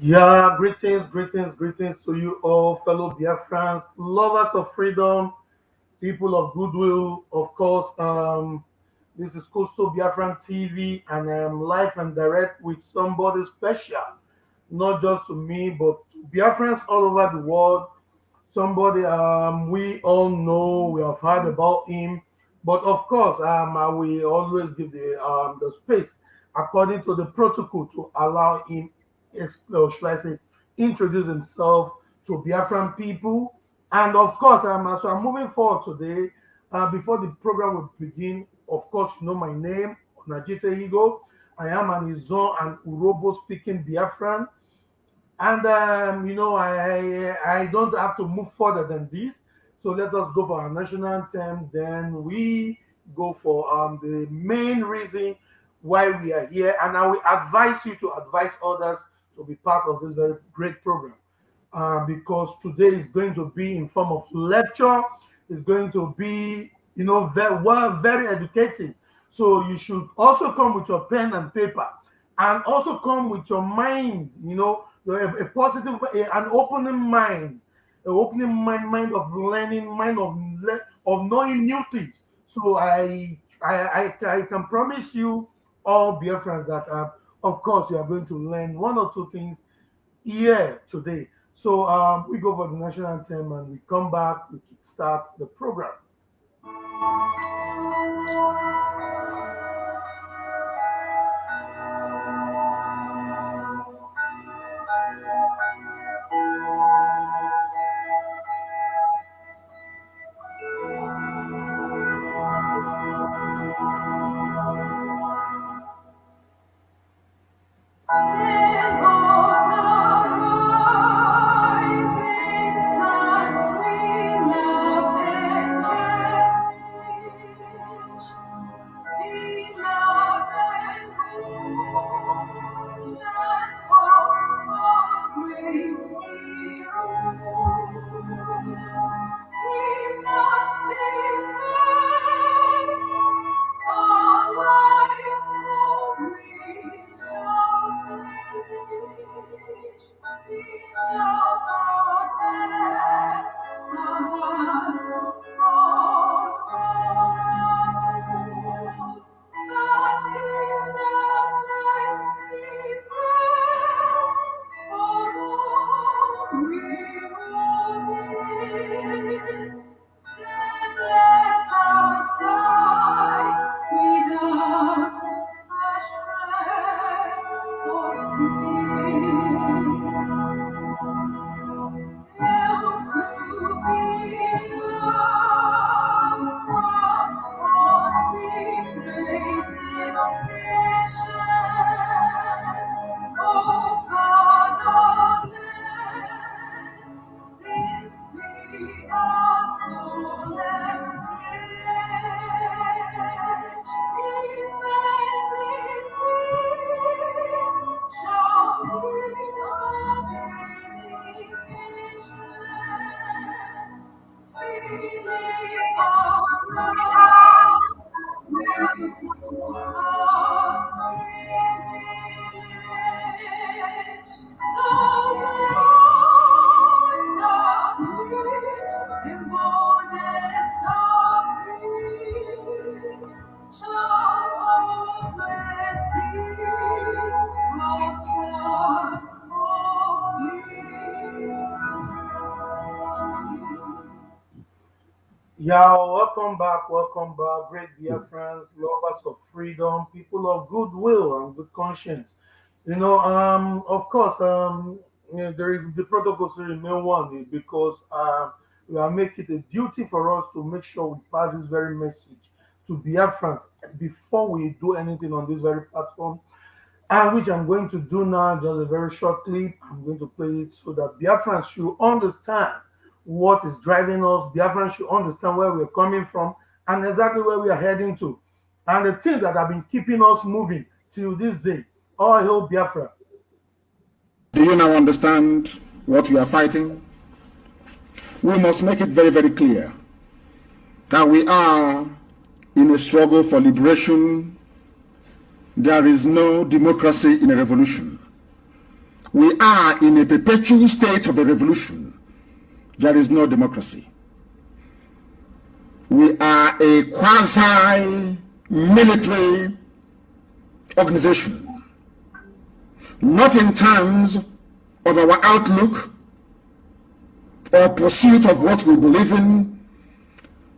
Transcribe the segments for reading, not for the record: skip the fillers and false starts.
Yeah, greetings, greetings, greetings to you all, fellow Biafrans, lovers of freedom, people of goodwill. Of course, this is Coastal Biafran TV, and I am live and direct with somebody special, not just to me, but to Biafrans all over the world. Somebody we all know, we have heard about him, but of course, I will always give the space according to the protocol to allow him, or should I say, introduce himself to Biafran people. And of course, so I'm moving forward today. Before the program will begin, of course, you know my name, Najite Higo. I am an Izon and Urobo speaking Biafran. And I don't have to move further than this. So let us go for our national anthem. Then we go for the main reason why we are here. And I will advise you to advise others to be part of this very great program. Because today is going to be in form of lecture. It's going to be, very well, very educating. So you should also come with your pen and paper, and also come with your mind, a positive, an opening mind, mind of learning, mind of knowing new things. So I can promise you all, dear friends, that of course you are going to learn one or two things here today. So we go for the national anthem and we come back, we start the program. Yeah, welcome back, great dear friends, lovers of freedom, people of goodwill and good conscience. Of course, the protocols remain one because we are making it a duty for us to make sure we pass this very message to Biafrans before we do anything on this very platform, and which I'm going to do now, just a very short clip. I'm going to play it so that Biafrans should understand what is driving us. Biafrans should understand where we're coming from and exactly where we are heading to. And the things that have been keeping us moving till this day. All hail Biafra. Do you now understand what we are fighting? We must make it very, very clear that we are in a struggle for liberation. There is no democracy in a revolution. We are in a perpetual state of a revolution. There is no democracy. We are a quasi-military organization, not in terms of our outlook or pursuit of what we believe in,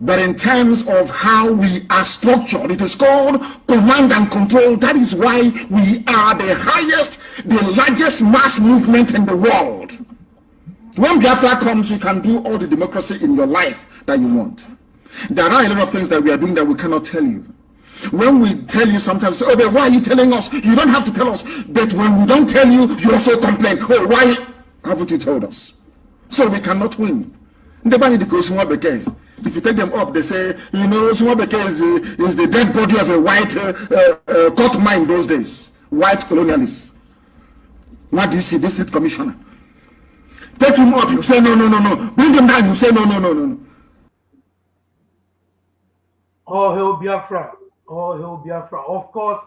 but in terms of how we are structured. It is called command and control. That is why we are the highest, the largest mass movement in the world. When Biafra comes, you can do all the democracy in your life that you want. There are a lot of things that we are doing that we cannot tell you. When we tell you sometimes, oh, but why are you telling us? You don't have to tell us. But when we don't tell you, you also complain. Oh, why haven't you told us? So we cannot win. If you take them up, they say, you know, Sumabeke is the dead body of a white court mine those days. White colonialists. What do you see? This state commissioner. Take him up, you say no. Bring him down, you say no. All hail Biafra. All hail Biafra. Of course,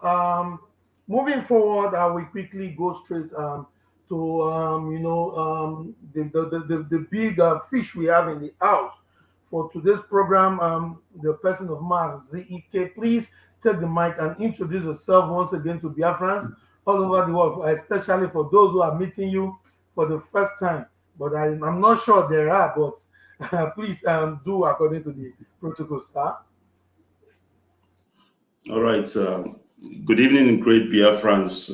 moving forward, we quickly go straight to the big fish we have in the house for today's program. The person of Mark ZEK, please take the mic and introduce yourself once again to Biafrans all over the world, especially for those who are meeting you for the first time. But I'm not sure there are, but please do according to the protocol, sir. All right. Good evening, great Biafrans,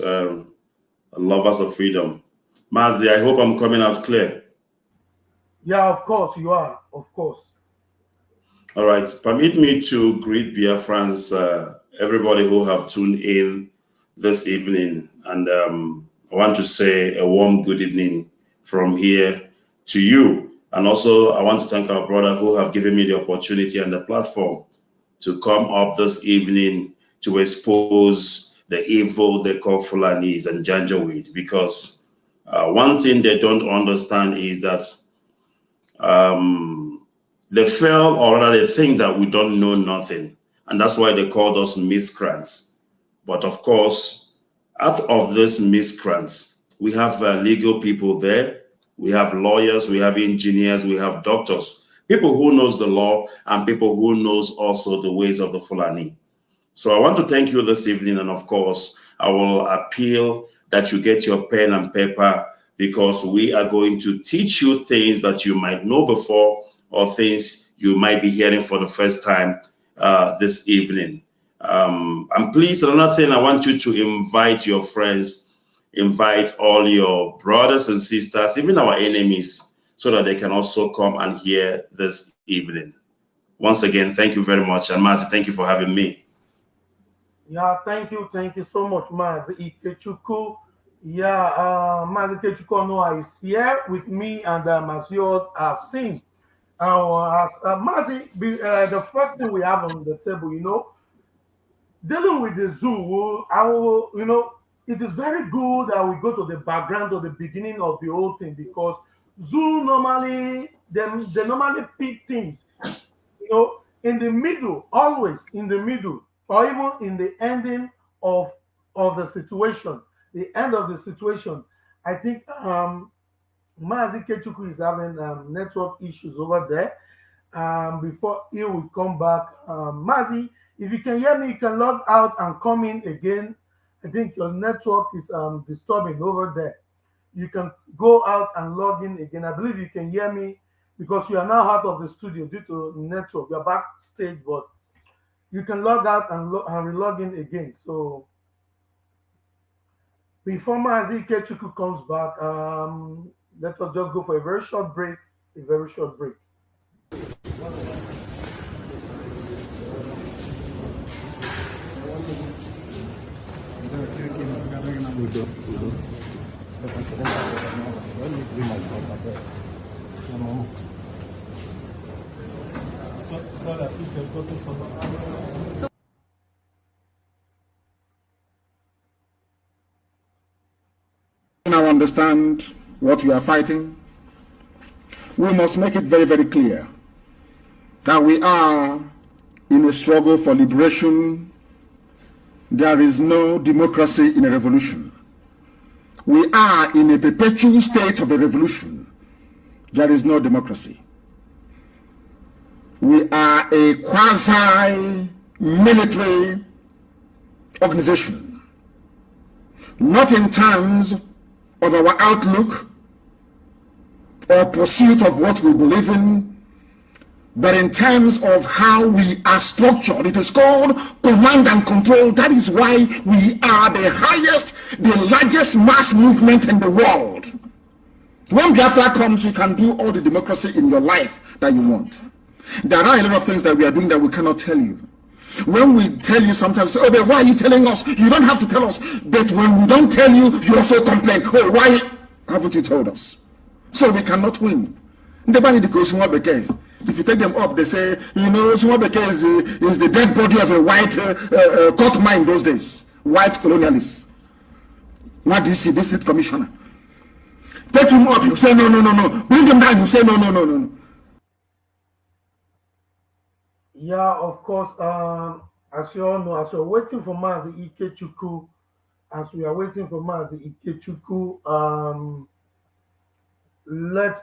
lovers of freedom. Mazi, I hope I'm coming out clear. Yeah, of course you are. Of course. All right. Permit me to greet Biafrans, everybody who have tuned in this evening. And I want to say a warm good evening from here to you. And also, I want to thank our brother who have given me the opportunity and the platform to come up this evening to expose the evil they call Fulanis and janjaweed, because one thing they don't understand is that they fail, or rather they think that we don't know nothing, and that's why they called us miscreants. But of course, out of these miscreants, we have legal people there, we have lawyers, we have engineers, we have doctors, people who knows the law and people who knows also the ways of the Fulani. So I want to thank you this evening, and of course, I will appeal that you get your pen and paper, because we are going to teach you things that you might know before or things you might be hearing for the first time this evening. I'm pleased. Another thing, I want you to invite your friends, invite all your brothers and sisters, even our enemies, so that they can also come and hear this evening. Once again, thank you very much. And Mazi, thank you for having me. Yeah, thank you so much, Mazi Ikechukwu. Yeah, Mazi Ikechukwu Noah is here with me, and as you all have seen, Mazi, the first thing we have on the table, dealing with the zoo, it is very good that we go to the background or the beginning of the whole thing, because zoo normally, they normally pick things, in the middle, always in the middle, or even in the ending of the situation, the end of the situation. I think Mazi Ikechukwu is having network issues over there. Before he will come back, Mazi, if you can hear me, you can log out and come in again. I think your network is disturbing over there. You can go out and log in again. I believe you can hear me, because you are now out of the studio due to network. You're backstage, but you can log out and re-log in again. So before Mazi Ikechukwu comes back, let us just go for a very short break. Sorry, please, you're talking for me. Now understand what we are fighting. We must make it very, very clear that we are in a struggle for liberation. There is no democracy in a revolution. We are in a perpetual state of a revolution. There is no democracy. We are a quasi-military organization, not in terms of our outlook or pursuit of what we believe in, but in terms of how we are structured. It is called command and control. That is why we are the highest, the largest mass movement in the world. When Biafra comes, you can do all the democracy in your life that you want. There are a lot of things that we are doing that we cannot tell you. When we tell you sometimes, oh, but why are you telling us? You don't have to tell us. But when we don't tell you, you also complain. Oh, why haven't you told us? So we cannot win. If you take them up, they say, you know, Sumabeke is the dead body of a white court mine those days. White colonialists. What DC, district commissioner. Take him up, you say, no. Bring him down, you say, no. Yeah, of course. As you all know, as we're waiting for Mazi Ikechukwu, let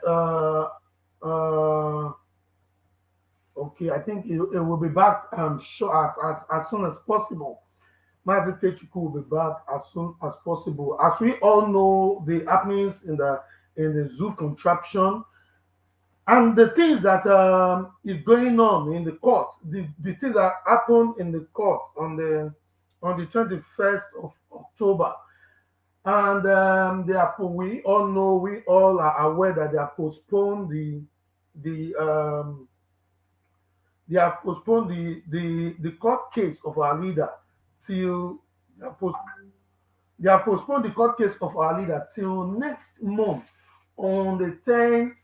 okay, I think it will be back short as soon as possible. Mazi Ikechukwu will be back as soon as possible. As we all know, the happenings in the zoo contraption and the things that is going on in the court, the things that happened in the court on the 21st of October, and we all know, we all are aware that they have postponed the court case of our leader till they have postponed the court case of our leader till next month on the 10th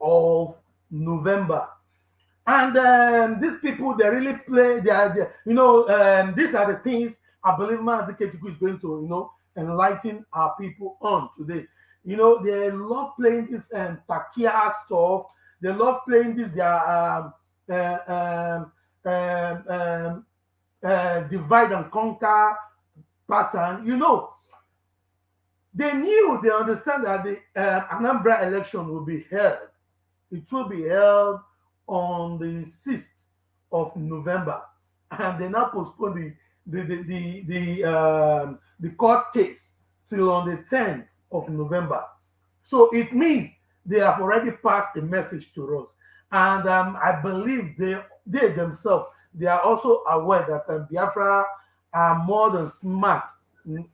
of November. And these people, they really play, these are the things I believe Mazi Ikechukwu is going to, enlighten our people on today. They love playing this TACKIA stuff. They love playing this divide and conquer pattern. They understand that the Anambra election will be held. It will be held on the 6th of November, and they now postpone the court case till on the 10th of November. So it means they have already passed a message to us, and I believe they themselves, they are also aware that Biafra are more than smart. The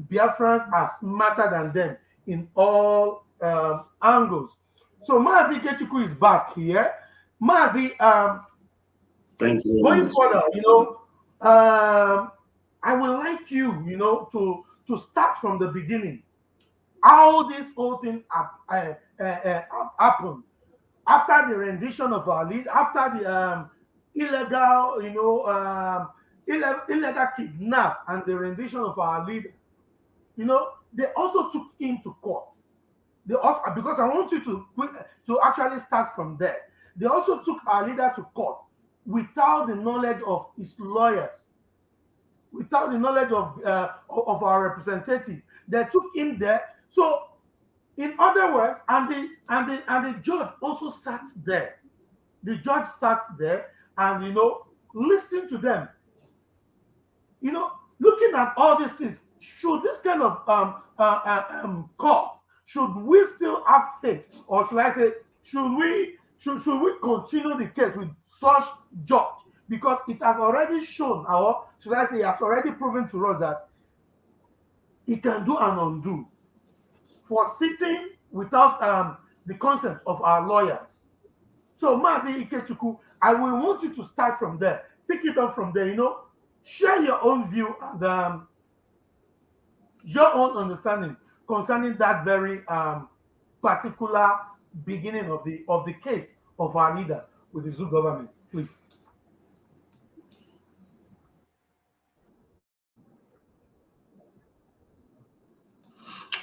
Biafrans are smarter than them in all angles. So Mazi Ikechukwu is back here. Mazi, thank you. Going further, I would like you, to start from the beginning. How this whole thing happened after the rendition of our lead, after the illegal, illegal kidnap and the rendition of our leader. They also took him to court. They also, because I want you to actually start from there. They also took our leader to court without the knowledge of his lawyers, without the knowledge of our representative. They took him there. So, in other words, and the judge also sat there. The judge sat there and listening to them. Looking at all these things, should this kind of court, should we still have faith, or should I say, should we continue the case with such judge? Because it has already shown, or should I say, it has already proven to us that he can do and undo for sitting without the consent of our lawyers. So, Mazi Ikechukwu, I will want you to start from there, pick it up from there. Share your own view and your own understanding concerning that very particular beginning of the case of our leader. with the zoo government, please.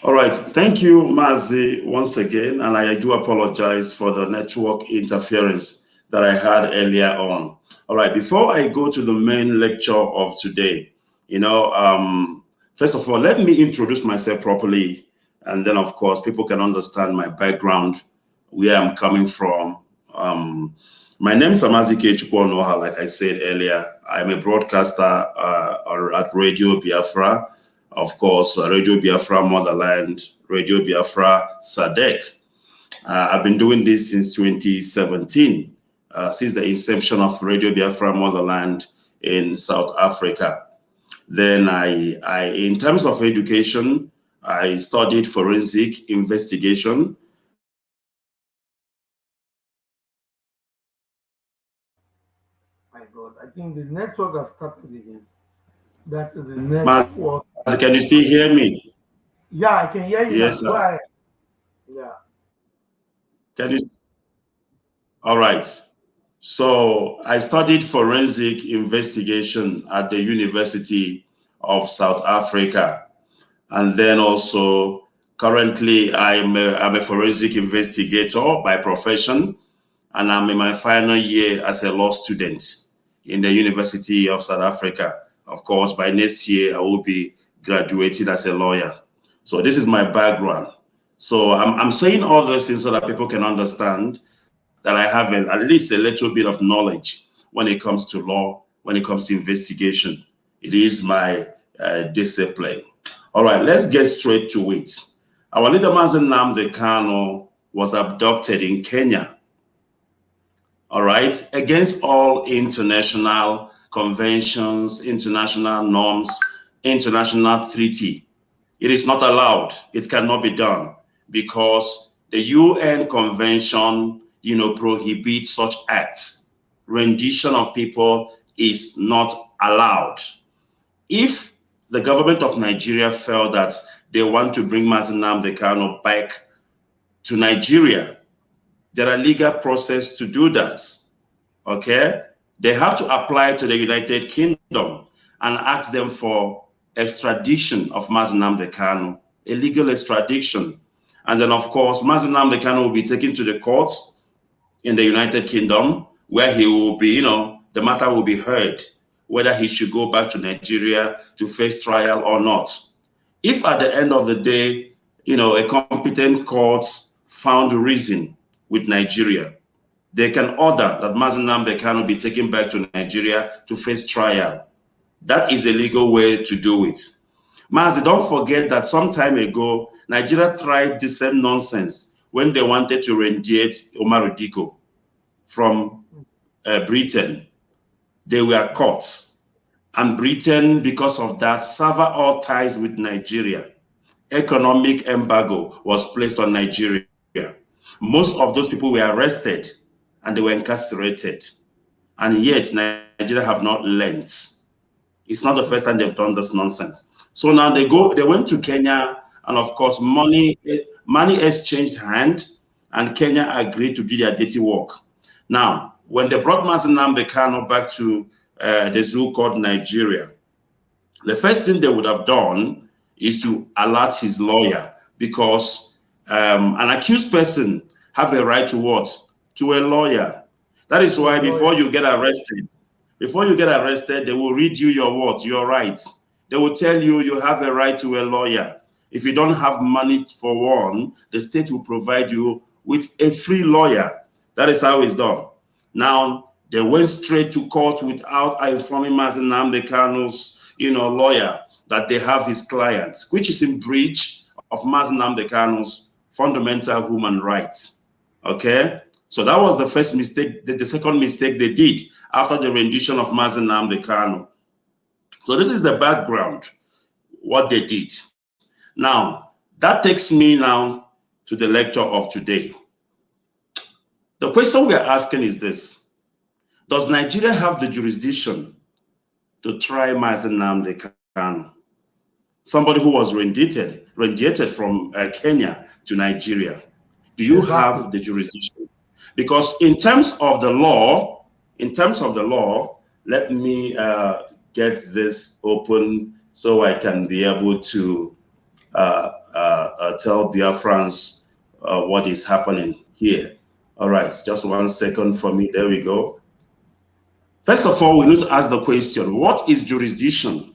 All right. Thank you, Mazi, once again. And I do apologize for the network interference that I had earlier on. All right. Before I go to the main lecture of today, first of all, let me introduce myself properly. And then, of course, people can understand my background, where I'm coming from. My name is Amazi Chukwu, like I said earlier. I'm a broadcaster at Radio Biafra. Of course, Radio Biafra Motherland, Radio Biafra SADC. I've been doing this since 2017, since the inception of Radio Biafra Motherland in South Africa. Then in terms of education, I studied forensic investigation. My God, I think the network has started again. That is the network. Can you still hear me? Yeah, I can hear you Yes, now. Go sir. ahead. Yeah. Can you? All right. So I studied forensic investigation at the University of South Africa. And then also currently I'm a forensic investigator by profession. And I'm in my final year as a law student in the University of South Africa. Of course, by next year, I will be graduating as a lawyer. So this is my background. So I'm saying all this things so that people can understand that I have at least a little bit of knowledge when it comes to law, when it comes to investigation. It is my discipline. All right, let's get straight to it. Our leader, Mazen Nnamdi Kanu, was abducted in Kenya. All right, against all international conventions, international norms, international treaty. It is not allowed. It cannot be done because the UN Convention, prohibits such acts. Rendition of people is not allowed. If the government of Nigeria felt that they want to bring Mazen Nnamdi Kanu back to Nigeria, there are legal process to do that. Okay? They have to apply to the United Kingdom and ask them for extradition of Mazen Nnamdi Kanu, a legal extradition. And then, of course, Mazen Nnamdi Kanu will be taken to the court in the United Kingdom, where he will be, the matter will be heard, whether he should go back to Nigeria to face trial or not. If at the end of the day, a competent court found reason with Nigeria, they can order that Mazen Nnamdi Kanu be taken back to Nigeria to face trial. That is a legal way to do it. Mazi, don't forget that some time ago, Nigeria tried the same nonsense when they wanted to rendiate Omar Diko from Britain. They were caught. And Britain, because of that, severed all ties with Nigeria. Economic embargo was placed on Nigeria. Most of those people were arrested and they were incarcerated. And yet, Nigeria have not learned. It's not the first time they've done this nonsense. So now they went to Kenya, and of course, money exchanged hand, and Kenya agreed to do their dirty work. Now, when they brought Mazen Nnamdi Kanu back to the zoo called Nigeria, the first thing they would have done is to alert his lawyer, because an accused person have a right to what? To a lawyer. That is why before you get arrested, they will read you your what? Your rights. They will tell you you have a right to a lawyer. If you don't have money for one, the state will provide you with a free lawyer. That is how it's done. Now, they went straight to court without informing Mazen Nnamdi Kanu's, lawyer that they have his client, which is in breach of Mazen Nnamdi Kanu's fundamental human rights. Okay? So that was the first mistake. The second mistake they did after the rendition of Mazen Nnamdi Kanu. So this is the background, what they did. Now, that takes me now to the lecture of today. The question we are asking is this: does Nigeria have the jurisdiction to try Mazen Nnamdi Kanu, somebody who was rendiated from Kenya to Nigeria? Do you have the jurisdiction? Because in terms of the law, let me get this open so I can be able to tell Biafrans what is happening here. All right, just 1 second for me. There we go. First of all, we need to ask the question, what is jurisdiction?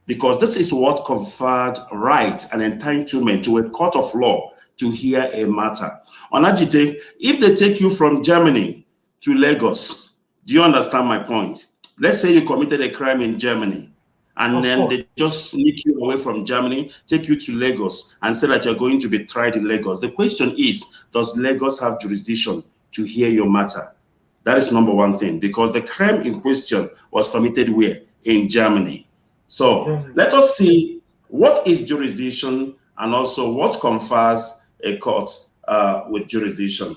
Because this is what conferred rights and entitlement to a court of law to hear a matter. Onajite, if they take you from Germany to Lagos, do you understand my point? Let's say you committed a crime in Germany, and then they just sneak you away from Germany, take you to Lagos, and say that you're going to be tried in Lagos. The question is, does Lagos have jurisdiction to hear your matter? That is number one thing, because the crime in question was committed where? In Germany. So let us see what is jurisdiction and also what confers a court with jurisdiction.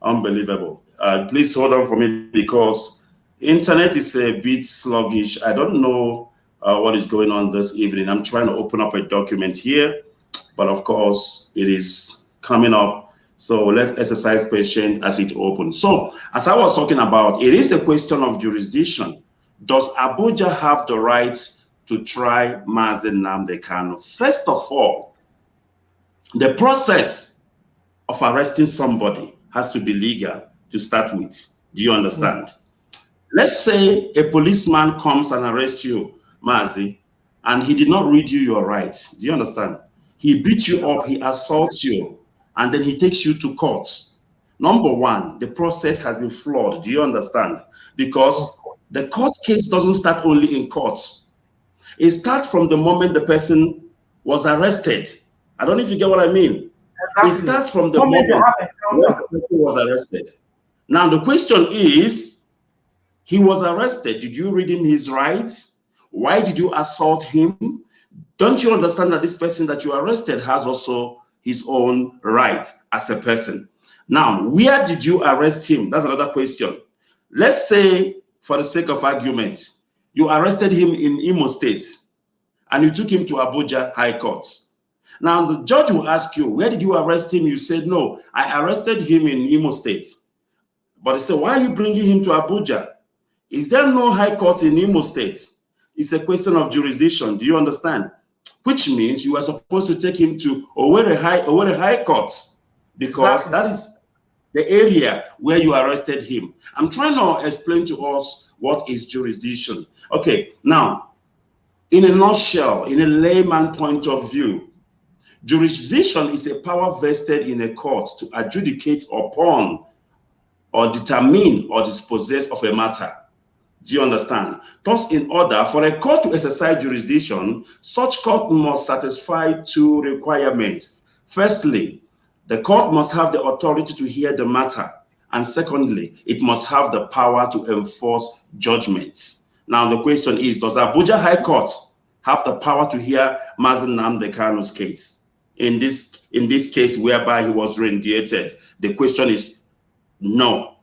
Unbelievable. Please hold on for me because internet is a bit sluggish. I don't know what is going on this evening. I'm trying to open up a document here, but of course it is coming up. So let's exercise patience as it opens. So as I was talking about, it is a question of jurisdiction. Does Abuja have the right to try Mazen Nnamdi Kanu? First of all, the process of arresting somebody has to be legal to start with. Do you understand? Let's say a policeman comes and arrests you, Mazi, and he did not read you your rights. Do you understand? He beats you up, he assaults you, and then he takes you to court. Number one, the process has been flawed. Do you understand? Because the court case doesn't start only in court. It starts from the moment the person was arrested. I don't know if you get what I mean. Exactly. It starts from the moment when the person was arrested. Now the question is, he was arrested. Did you read him his rights? Why did you assault him? Don't you understand that this person that you arrested has also his own right as a person? Now, where did you arrest him? That's another question. Let's say, for the sake of argument, you arrested him in Imo State and you took him to Abuja High Court. Now, the judge will ask you, where did you arrest him? You said, no, I arrested him in Imo State. But he said, why are you bringing him to Abuja? Is there no High Court in Imo State? It's a question of jurisdiction. Do you understand? Which means you are supposed to take him to Owerri High Court, because that is the area where you arrested him. I'm trying to explain to us what is jurisdiction. Okay, now, in a nutshell, in a layman point of view, jurisdiction is a power vested in a court to adjudicate upon or determine or dispossess of a matter. Do you understand? Thus, in order for a court to exercise jurisdiction, such court must satisfy two requirements. Firstly, the court must have the authority to hear the matter. And secondly, it must have the power to enforce judgments. Now, the question is, does Abuja High Court have the power to hear Mazen Nnamdi Kanu's case? In this case whereby he was rendiated, the question is no.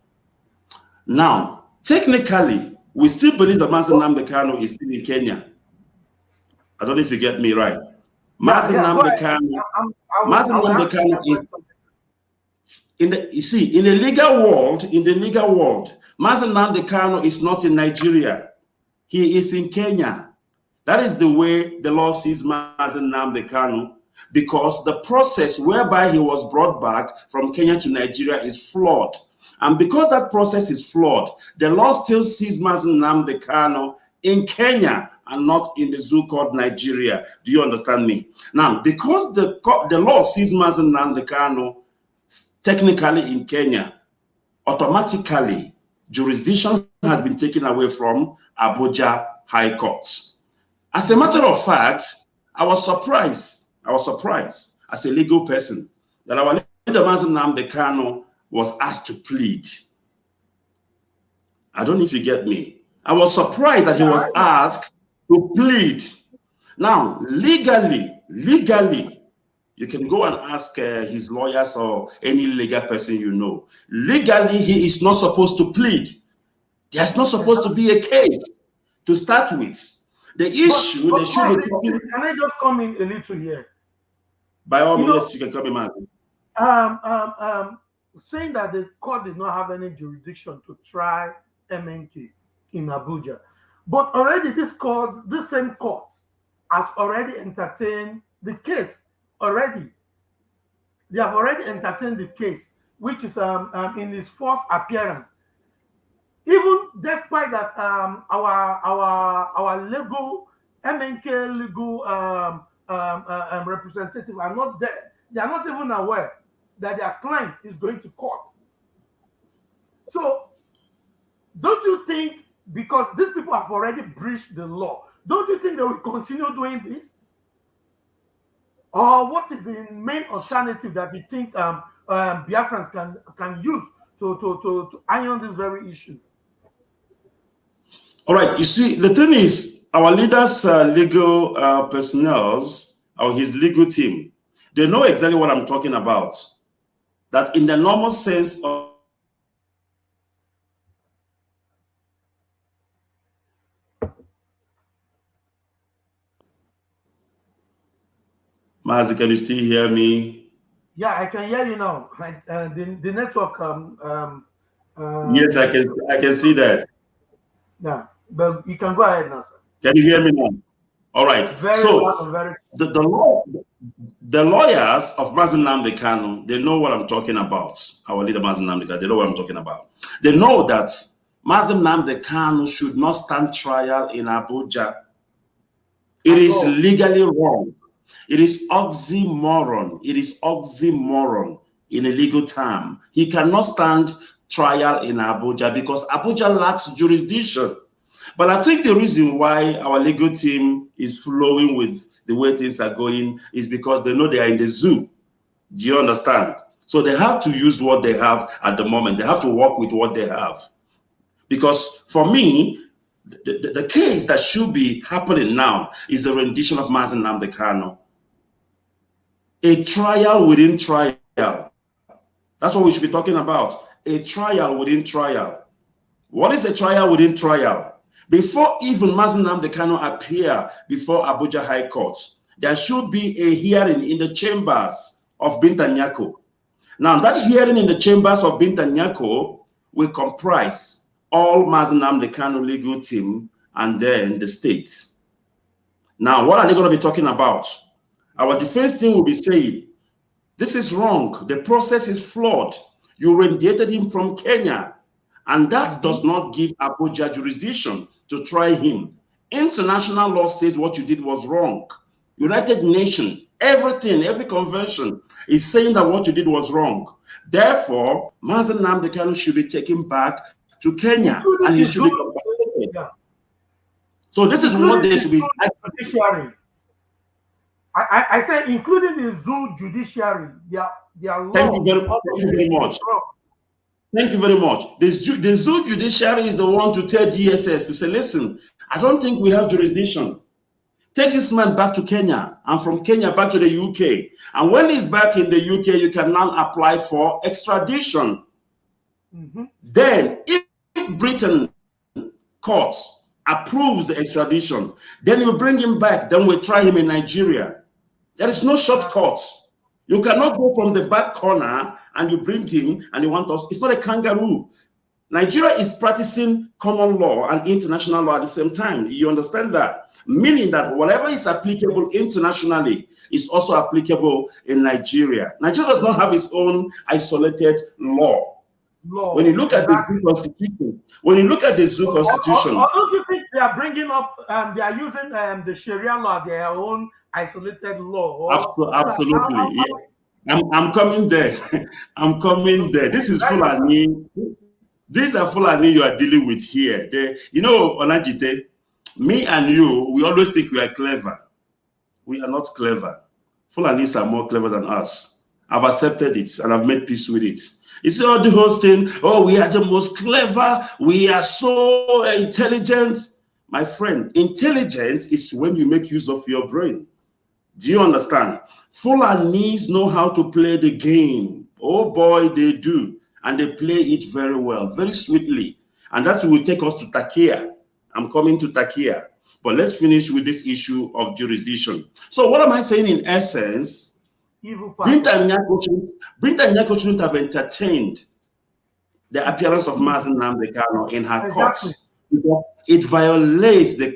Now, technically, we still believe that Mazen Nnamdi Kanu is still in Kenya. I don't know if you get me right. Mazen Nnamdi Kanu is in the legal world. In the legal world, Mazen Nnamdi Kanu is not in Nigeria. He is in Kenya. That is the way the law sees Mazen Nnamdi Kanu, because the process whereby he was brought back from Kenya to Nigeria is flawed. And because that process is flawed, the law still sees Mazen Nnamdi Kanu in Kenya and not in the zoo called Nigeria. Do you understand me? Now, because the law sees Mazen Nnamdi Kanu technically in Kenya, automatically jurisdiction has been taken away from Abuja High Court. As a matter of fact, I was surprised as a legal person that our leader Mazen Nnamdi Kanu was asked to plead. I don't know if you get me. I was surprised that he was asked to plead. Now, legally, you can go and ask his lawyers or any legal person you know. Legally, he is not supposed to plead. There's not supposed to be a case to start with. The issue, they should be talking. Can I just come in a little here? By all means, you can come in, man. saying that the court did not have any jurisdiction to try MNK in Abuja. But already this same court has already entertained the case already. They have already entertained the case, which is in his first appearance. Even despite that, our legal MNK legal representative are not there. They are not even aware that their client is going to court. So, don't you think, because these people have already breached the law, don't you think they will continue doing this? Or what is the main alternative that you think Biafrans can use to iron this very issue? All right, you see, the thing is, our leaders, legal personnel, or his legal team, they know exactly what I'm talking about. That in the normal sense of Mazi, can you still hear me? Yeah, I can hear you now. The network. Yes, I can see that. Yeah, but you can go ahead now, sir. Can you hear me now? All right. Very So well, very. the lawyers of Mazi Nnamdi Kanu, they know what I'm talking about. Our leader Mazi Nnamdi Kanu, they know what I'm talking about. They know that Mazi Nnamdi Kanu should not stand trial in Abuja. It is legally wrong. It is oxymoron. It is oxymoron in a legal term. He cannot stand trial in Abuja because Abuja lacks jurisdiction. But I think the reason why our legal team is flowing with the way things are going is because they know they are in the zoo. Do you understand? So they have to use what they have at the moment. They have to work with what they have. Because for me, the case that should be happening now is the rendition of Mazi Nnamdi Kanu. A trial within trial. That's what we should be talking about. A trial within trial. What is a trial within trial? Before even Mazi Nnamdi Kanu appear before Abuja High Court, there should be a hearing in the chambers of Binta Nyako. Now, that hearing in the chambers of Binta Nyako will comprise all Mazi Nnamdi Kanu legal team and then the state. Now, what are they going to be talking about? Our defense team will be saying, this is wrong. The process is flawed. You rendited him from Kenya, and that does not give Abuja jurisdiction to try him. International law says what you did was wrong. United Nations, everything, every convention is saying that what you did was wrong. Therefore, Mazi Nnamdi Kanu should be taken back to Kenya, and he should be compensated. Yeah. So this is what they should be. Judiciary. I say, including the zoo judiciary, their law. Thank you very much. Thank you very much. The zoo judiciary is the one to tell DSS to say, listen, I don't think we have jurisdiction. Take this man back to Kenya, and from Kenya back to the UK. And when he's back in the UK, you can now apply for extradition. Then, if Britain court approves the extradition, then you bring him back, then we try him in Nigeria. There is no shortcut. You cannot go from the back corner and you bring him and you want us. It's not a kangaroo. Nigeria is practicing common law and international law at the same time. You understand that? Meaning that whatever is applicable internationally is also applicable in Nigeria. Nigeria does not have its own isolated law. When you look at the zoo constitution, don't you think they are bringing up, they are using the Sharia law, their own isolated law? Absolutely. Yeah. I'm coming there. I'm coming there. This is Fulani. These are Fulani you are dealing with here. You know, Olajite, me and you, we always think we are clever. We are not clever. Fulanis are more clever than us. I've accepted it and I've made peace with it. It's all the whole thing. Oh, we are the most clever. We are so intelligent. My friend, intelligence is when you make use of your brain. Do you understand? Fulanis know how to play the game. Oh boy, they do. And they play it very well, very sweetly. And that will take us to TACKIA. I'm coming to TACKIA. But let's finish with this issue of jurisdiction. So what am I saying in essence? Evil part. Binta Nyako shouldn't have entertained the appearance of Mazi Nnamdi Kanu in her Exactly. court. Because it violates the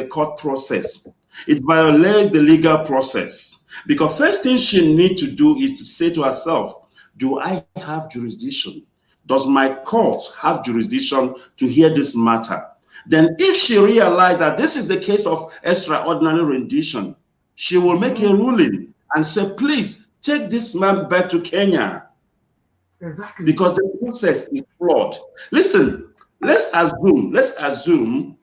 court process. It violates the legal process. Because first thing she needs to do is to say to herself, do I have jurisdiction? Does my court have jurisdiction to hear this matter? Then if she realizes that this is the case of extraordinary rendition, she will make a ruling and say, please take this man back to Kenya. Exactly. Because the process is flawed. Listen, let's assume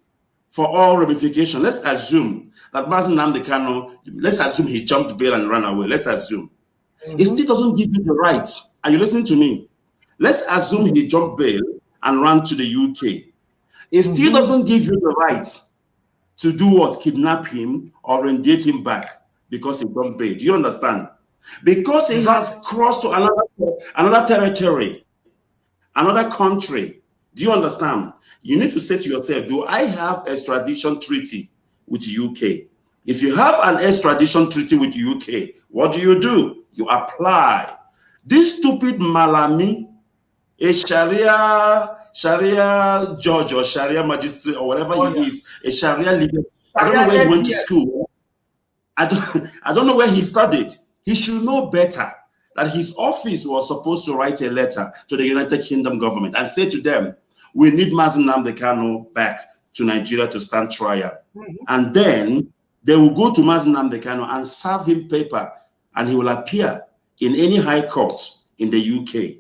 for all ramification, let's assume that Mazi Nnamdi Kanu, let's assume he jumped bail and ran away. Let's assume. It still doesn't give you the right. Are you listening to me? Let's assume he jumped bail and ran to the UK. It still doesn't give you the right to do what? Kidnap him or rendate him back because he jumped bail. Do you understand? Because he has crossed to another territory, another country. Do you understand? You need to say to yourself, do I have extradition treaty with the UK? If you have an extradition treaty with the UK, what do? You apply. This stupid Malami, a Sharia judge or Sharia magistrate or whatever he is, a Sharia leader. I don't know where he went to school. I don't know where he studied. He should know better that his office was supposed to write a letter to the United Kingdom government and say to them, we need Mazi Nnamdi Kanu back to Nigeria to stand trial. And then they will go to Mazi Nnamdi Kanu and serve him paper, and he will appear in any high court in the UK.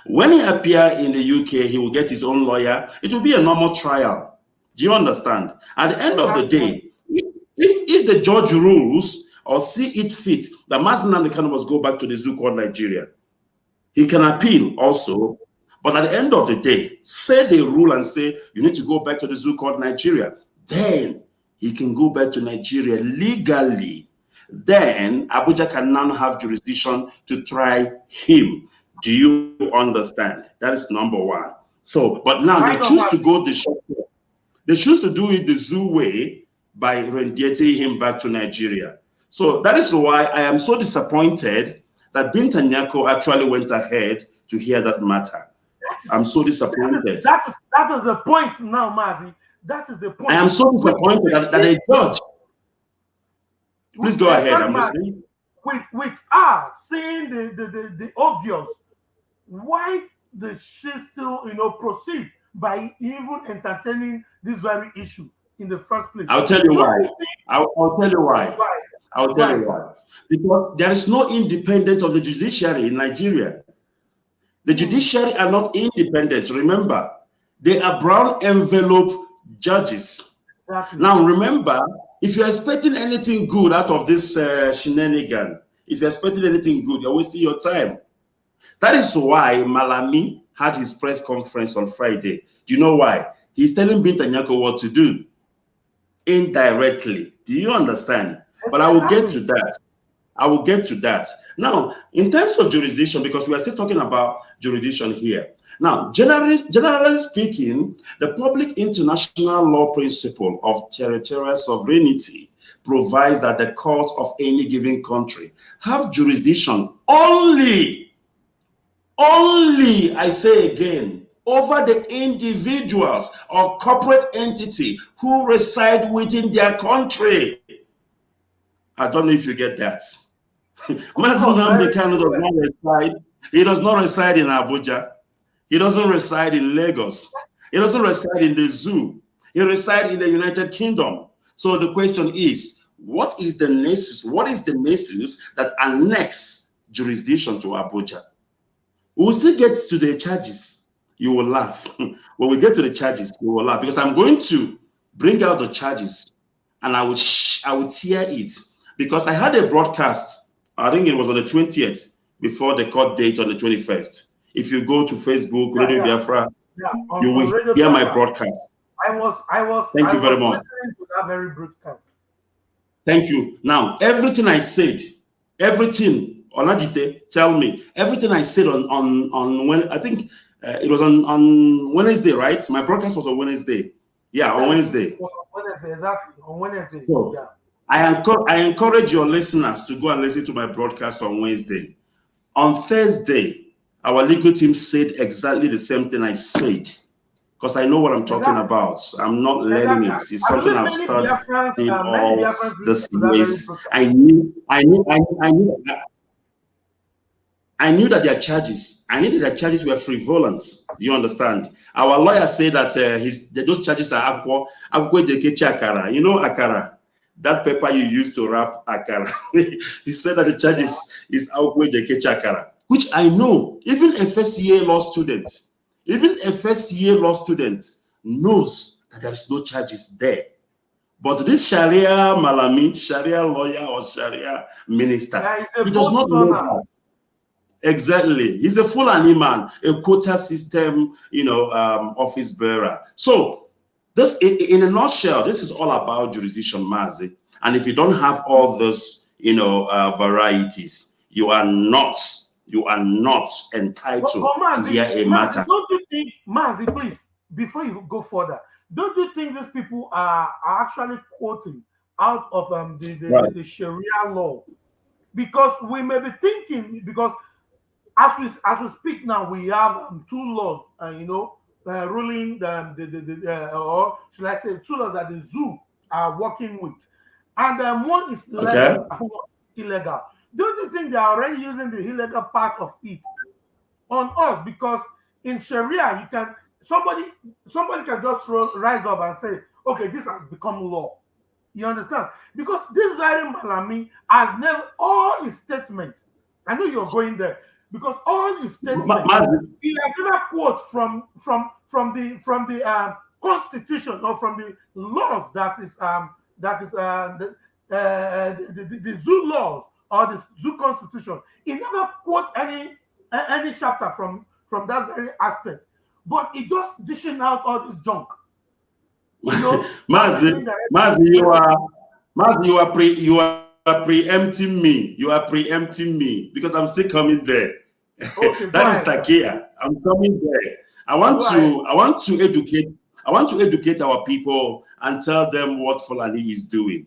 When he appears in the UK, he will get his own lawyer. It will be a normal trial. Do you understand? At the end of the day, if the judge rules or see it fit that Mazi Nnamdi Kanu must go back to the zoo called Nigeria, he can appeal also. But at the end of the day, say they rule and say you need to go back to the zoo called Nigeria, then he can go back to Nigeria legally. Then Abuja can now have jurisdiction to try him. Do you understand? That is number one. So, but now they choose to go the shortcut. They choose to do it the zoo way by rendiating him back to Nigeria. So that is why I am so disappointed that Binta Nyako actually went ahead to hear that matter. I'm so disappointed. That is the point now, Mazi. That is the point. I am so disappointed that a judge. Please go ahead. I'm listening. With her saying the obvious, why does she still proceed by even entertaining this very issue in the first place? I'll tell you why. I'll tell you why. I'll tell you why. Because there is no independence of the judiciary in Nigeria. The judiciary are not independent. Remember, they are brown envelope judges. Exactly. Now, remember, if you're expecting anything good out of this shenanigan, if you're expecting anything good, you're wasting your time. That is why Malami had his press conference on Friday. Do you know why? He's telling Binta Nyako what to do. Indirectly. Do you understand? But I will get to that. I will get to that. Now, in terms of jurisdiction, because we are still talking about jurisdiction here. Now, generally speaking, the public international law principle of territorial sovereignty provides that the courts of any given country have jurisdiction only, I say again, over the individuals or corporate entity who reside within their country. I don't know if you get that. Mazi Nnamdi Kanu does not reside. He does not reside in Abuja. He doesn't reside in Lagos. He doesn't reside in the zoo. He resides in the United Kingdom. So the question is, what is the nexus? What is the nexus that annex jurisdiction to Abuja? We will still get to the charges. You will laugh. When we get to the charges, you will laugh because I'm going to bring out the charges and I will tear it because I had a broadcast. I think it was on the 20th before the court date on the 21st. If you go to Facebook, Radio Biafra, you will hear my broadcast. Thank you very much. Listening to that very broadcast. Thank you. Now, everything I said, everything, Olajite, tell me, everything I said on when, I think it was on Wednesday, right? My broadcast was on Wednesday. Yeah, on Wednesday. It was on Wednesday, exactly. On Wednesday, so, yeah. I encourage your listeners to go and listen to my broadcast on Wednesday. On Thursday, our legal team said exactly the same thing I said, because I know what I'm talking about. I'm not learning it. It's I something believe I've studied many all Biafrans listen this to that very years. broadcast. I knew that their charges, were frivolent. Do you understand? Our lawyer said that those charges are akwa akara. You know akara, that paper you use to wrap akara. He said that the charges is akara, which I know. Even a first year law student, knows that there is no charges there. But this Sharia malami, Sharia lawyer or Sharia minister, he does not know that. Exactly. He's a Fulani man, a quota system, office bearer. So this, in a nutshell, this is all about jurisdiction, Mazi. And if you don't have all this, varieties, you are not entitled to hear a matter. Don't you think, Mazi, please, before you go further, don't you think these people are actually quoting out of the Sharia law? Because we may be thinking, because as we speak now, we have two laws, ruling or should I say two laws that the zoo are working with, and one is legal and one is illegal. Don't you think they are already using the illegal part of it on us? Because in Sharia, you can somebody can just rise up and say, okay, this has become law. You understand? Because this very Malami has never all his statements. I know you're going there. Because all his statements, he has never quote from the constitution or from the laws that is the zoo laws or the zoo constitution. He never quote any chapter from that very aspect. But he just dishing out all this junk. Mazi, you are preempting me. You are preempting me because I'm still coming there. Okay, that is TACKIA. I'm coming there. I want to educate our people and tell them what Fulani is doing.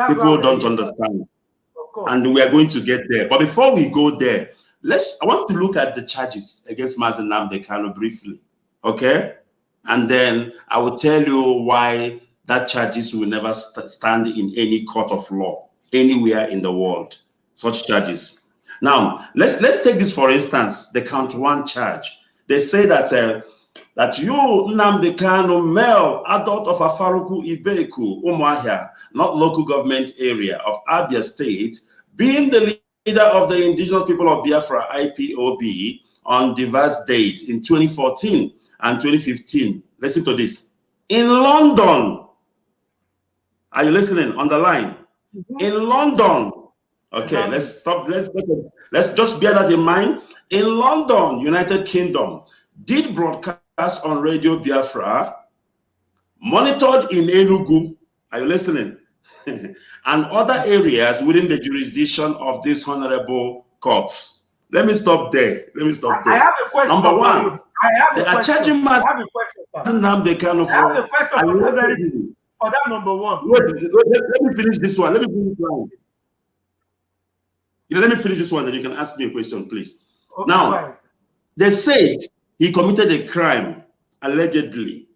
People don't understand. And we are going to get there. But before we go there, I want to look at the charges against Mazi Nnamdi Kanu briefly. Okay? And then I will tell you why that charges will never stand in any court of law anywhere in the world. Such charges. Now, let's take this for instance, the count one charge. They say that you, Nnamdi Kanu, male adult of Afaruku Ibeku, Umuahia, not local government area of Abia State, being the leader of the indigenous people of Biafra, IPOB, on diverse dates in 2014 and 2015. Listen to this. In London, are you listening on the line? In London, okay, let's stop. Let's just bear that in mind. In London, United Kingdom, did broadcast on Radio Biafra, monitored in Enugu, are you listening? And other areas within the jurisdiction of these honorable courts. Let me stop there. I have a question. Number one, they are charging Mazi Nnamdi Kanu for that number one. Wait, let me finish this one. Let me finish this one, then you can ask me a question, please. Okay, now, they said he committed a crime, allegedly,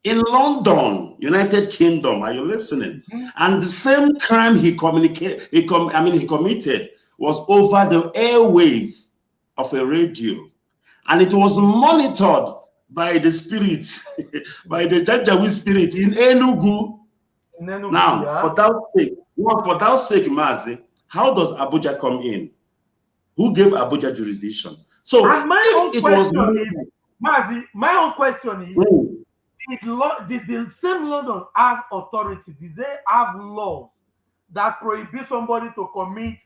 in London, United Kingdom. Are you listening? And the same crime he committed was over the airwave of a radio. And it was monitored by the spirit, by the janjaweed spirit in Enugu. Now, for that sake, Mazi, how does Abuja come in? Who gave Abuja jurisdiction? So, my own question is, did the same London have authority? Did they have laws that prohibit somebody to commit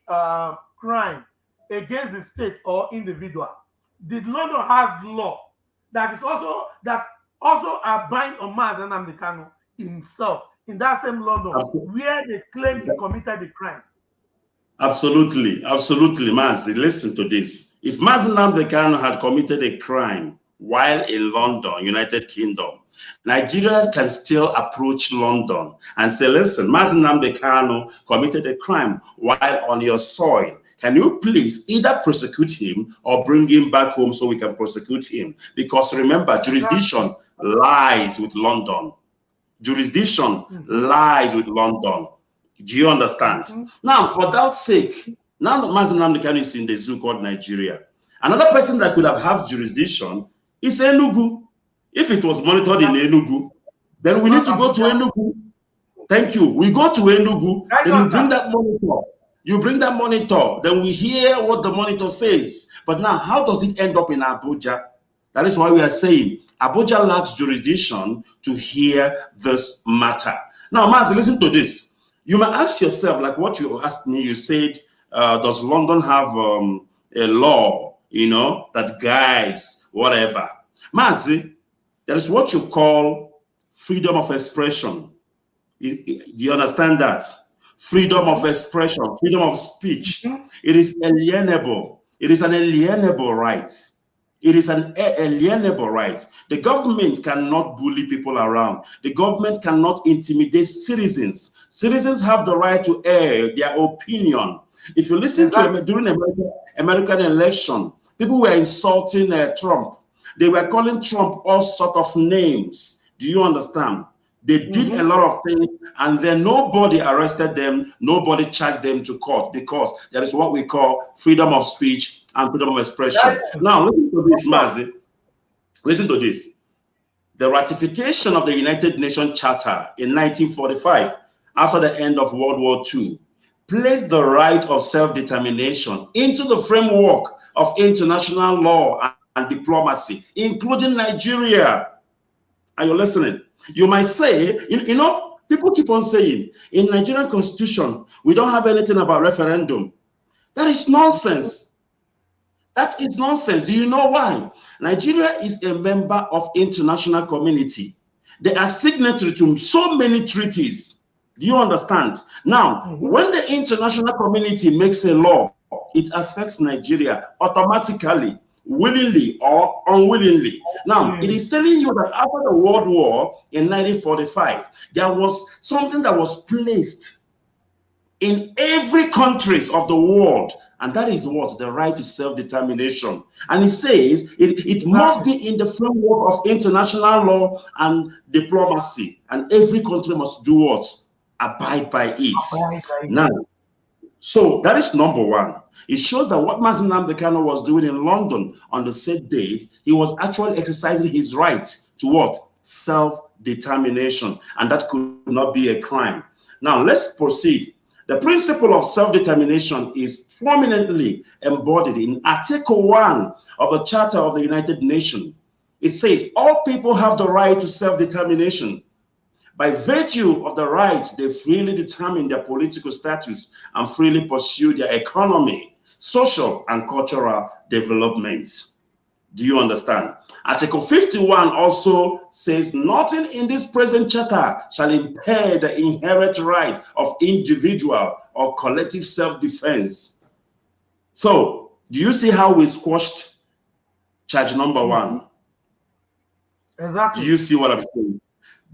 crime against the state or individual? Did London have law that also bind on Mazi Nnamdi Kanu himself in that same London where they claim he committed the crime? Absolutely, Mazi. Listen to this. If Mazi Nnamdi Kanu had committed a crime while in London, United Kingdom, Nigeria can still approach London and say, listen, Mazi Nnamdi Kanu committed a crime while on your soil. Can you please either prosecute him or bring him back home so we can prosecute him? Because remember, jurisdiction lies with London. Jurisdiction lies with London. Do you understand? Now, for that sake, now that Mazi Nnamdi Kanu is in the zoo called Nigeria, another person that could have jurisdiction is Enugu. If it was monitored in Enugu, then we need to go to Enugu. Thank you. We go to Enugu, then you bring that monitor. You bring that monitor, then we hear what the monitor says. But now, how does it end up in Abuja? That is why we are saying Abuja lacks jurisdiction to hear this matter. Now, Mazi, listen to this. You might ask yourself, like what you asked me, you said, does London have a law, that guides whatever? Mazi, there is what you call freedom of expression. Do you understand that? Freedom of expression, freedom of speech. It is alienable. It is an alienable right. It is an alienable right. The government cannot bully people around. The government cannot intimidate citizens. Citizens have the right to air their opinion. If you listen to during American election, people were insulting Trump. They were calling Trump all sort of names. Do you understand? They did a lot of things, and then nobody arrested them, nobody charged them to court, because there is what we call freedom of speech and freedom of expression. Now, listen to this, Mazi. Listen to this. The ratification of the United Nations Charter in 1945, after the end of World War II, placed the right of self-determination into the framework of international law and diplomacy, including Nigeria. Are you listening? You might say, people keep on saying, in Nigerian constitution, we don't have anything about referendum. That is nonsense. That is nonsense. Do you know why? Nigeria is a member of international community. They are signatory to so many treaties. Do you understand? Now, when the international community makes a law, it affects Nigeria automatically, willingly or unwillingly. Now, it is telling you that after the World War in 1945, there was something that was placed in every countries of the world, and that is what? The right to self-determination. And it says it must be in the framework of international law and diplomacy, and every country must do what? Abide by it. Now, so that is number one. It shows that what Mazi Nnamdi Kanu was doing in London on the said date, he was actually exercising his right to what? Self-determination. And that could not be a crime. Now, let's proceed. The principle of self-determination is prominently embodied in Article 1 of the Charter of the United Nations. It says, all people have the right to self-determination. By virtue of the right, they freely determine their political status and freely pursue their economy, social, and cultural developments. Do you understand? Article 51 also says, nothing in this present charter shall impair the inherent right of individual or collective self-defense. So, do you see how we squashed charge number 1? Exactly. Do you see what I'm saying?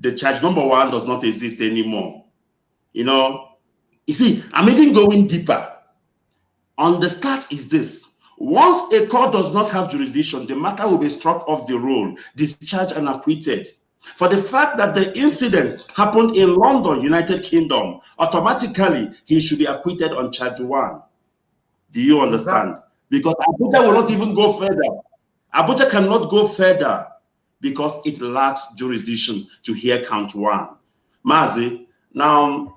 The charge number 1 does not exist anymore. You see, I'm even going deeper. On the start is this. Once a court does not have jurisdiction, the matter will be struck off the roll, discharged and acquitted. For the fact that the incident happened in London, United Kingdom, automatically he should be acquitted on charge 1. Do you understand? Because Abuja will not even go further. Abuja cannot go further because it lacks jurisdiction to hear count 1. Mazi, now,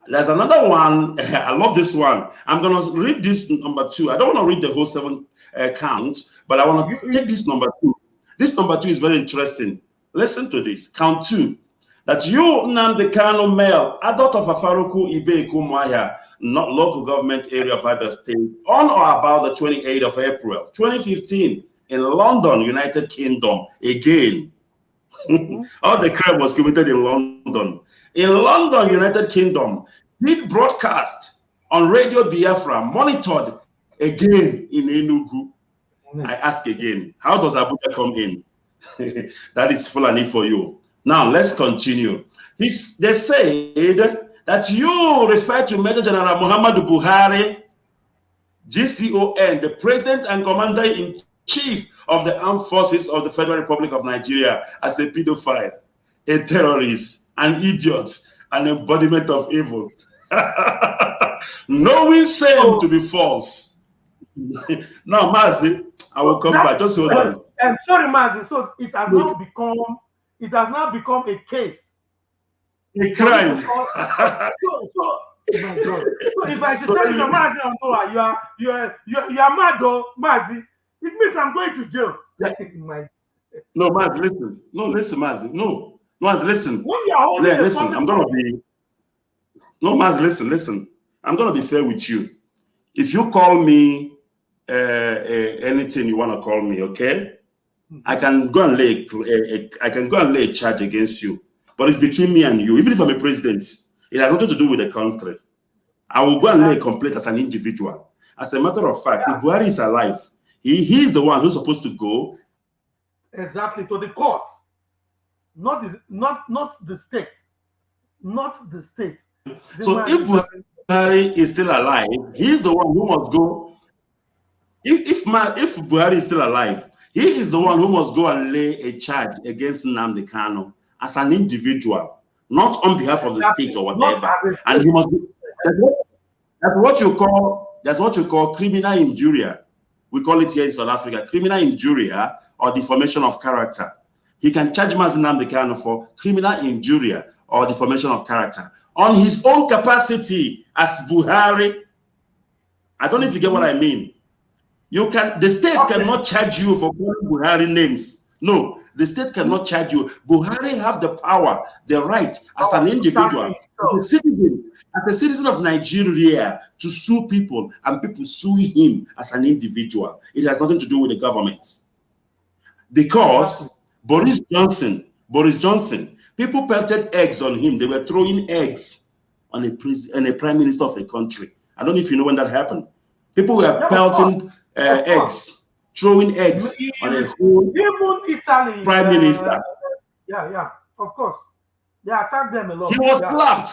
there's another one. I love this one. I'm going to read this number 2. I don't want to read the whole 7 counts, but I want to take this number 2. This number 2 is very interesting. Listen to this. Count 2. That you, Nnamdi Kanu male, adult of Afaruku Ibe Kumwaya, not local government area of Abia State, on or about the 28th of April, 2015, in London, United Kingdom, again. All the crime was committed in London. In London, United Kingdom, did broadcast on Radio Biafra, monitored again in Enugu. I ask again, how does Abuja come in? That is Fulani for you. Now, let's continue. They said that you refer to Major General Muhammadu Buhari, GCON, the President and Commander-in-Chief of the Armed Forces of the Federal Republic of Nigeria, as a pedophile, a terrorist, an idiot, an embodiment of evil. Knowing same to be false. Now, Mazi, I will come back. Just hold on. Sorry, Mazi. So it has now become a case, a crime. So, my God. So if I tell you, Mazi, you are mad, though, Mazi, it means I'm going to jail. No, Mazi, listen. No, listen, Mazi. No, Mazi, listen. Listen, I'm gonna be. No, Mazi, listen. I'm gonna be fair with you. If you call me anything you want to call me, okay? I can go and lay a charge against you, but it's between me and you. Even if I'm a president, it has nothing to do with the country. I will go and lay a complaint as an individual. As a matter of fact, if Buhari is alive, he is the one who's supposed to go exactly to the court, not the state, not the state. So if Buhari is still alive, he's the one who must go. If Buhari is still alive, he is the one who must go and lay a charge against Nnamdi Kanu as an individual, not on behalf of the state or whatever. And he must be, that's what you call criminal injuria. We call it here in South Africa, criminal injuria or defamation of character. He can charge Nnamdi Kanu for criminal injuria or defamation of character on his own capacity as Buhari. I don't know if you get what I mean. The state cannot charge you for calling Buhari names. No, the state cannot charge you. Buhari have the power, the right as an individual, as a citizen of Nigeria, to sue people, and people sue him as an individual. It has nothing to do with the government. Because Boris Johnson, people pelted eggs on him. They were throwing eggs on a prime minister of a country. I don't know if you know when that happened. People were pelting eggs, throwing eggs on a whole even Italy prime minister. Of course. They attacked them a lot. He was slapped.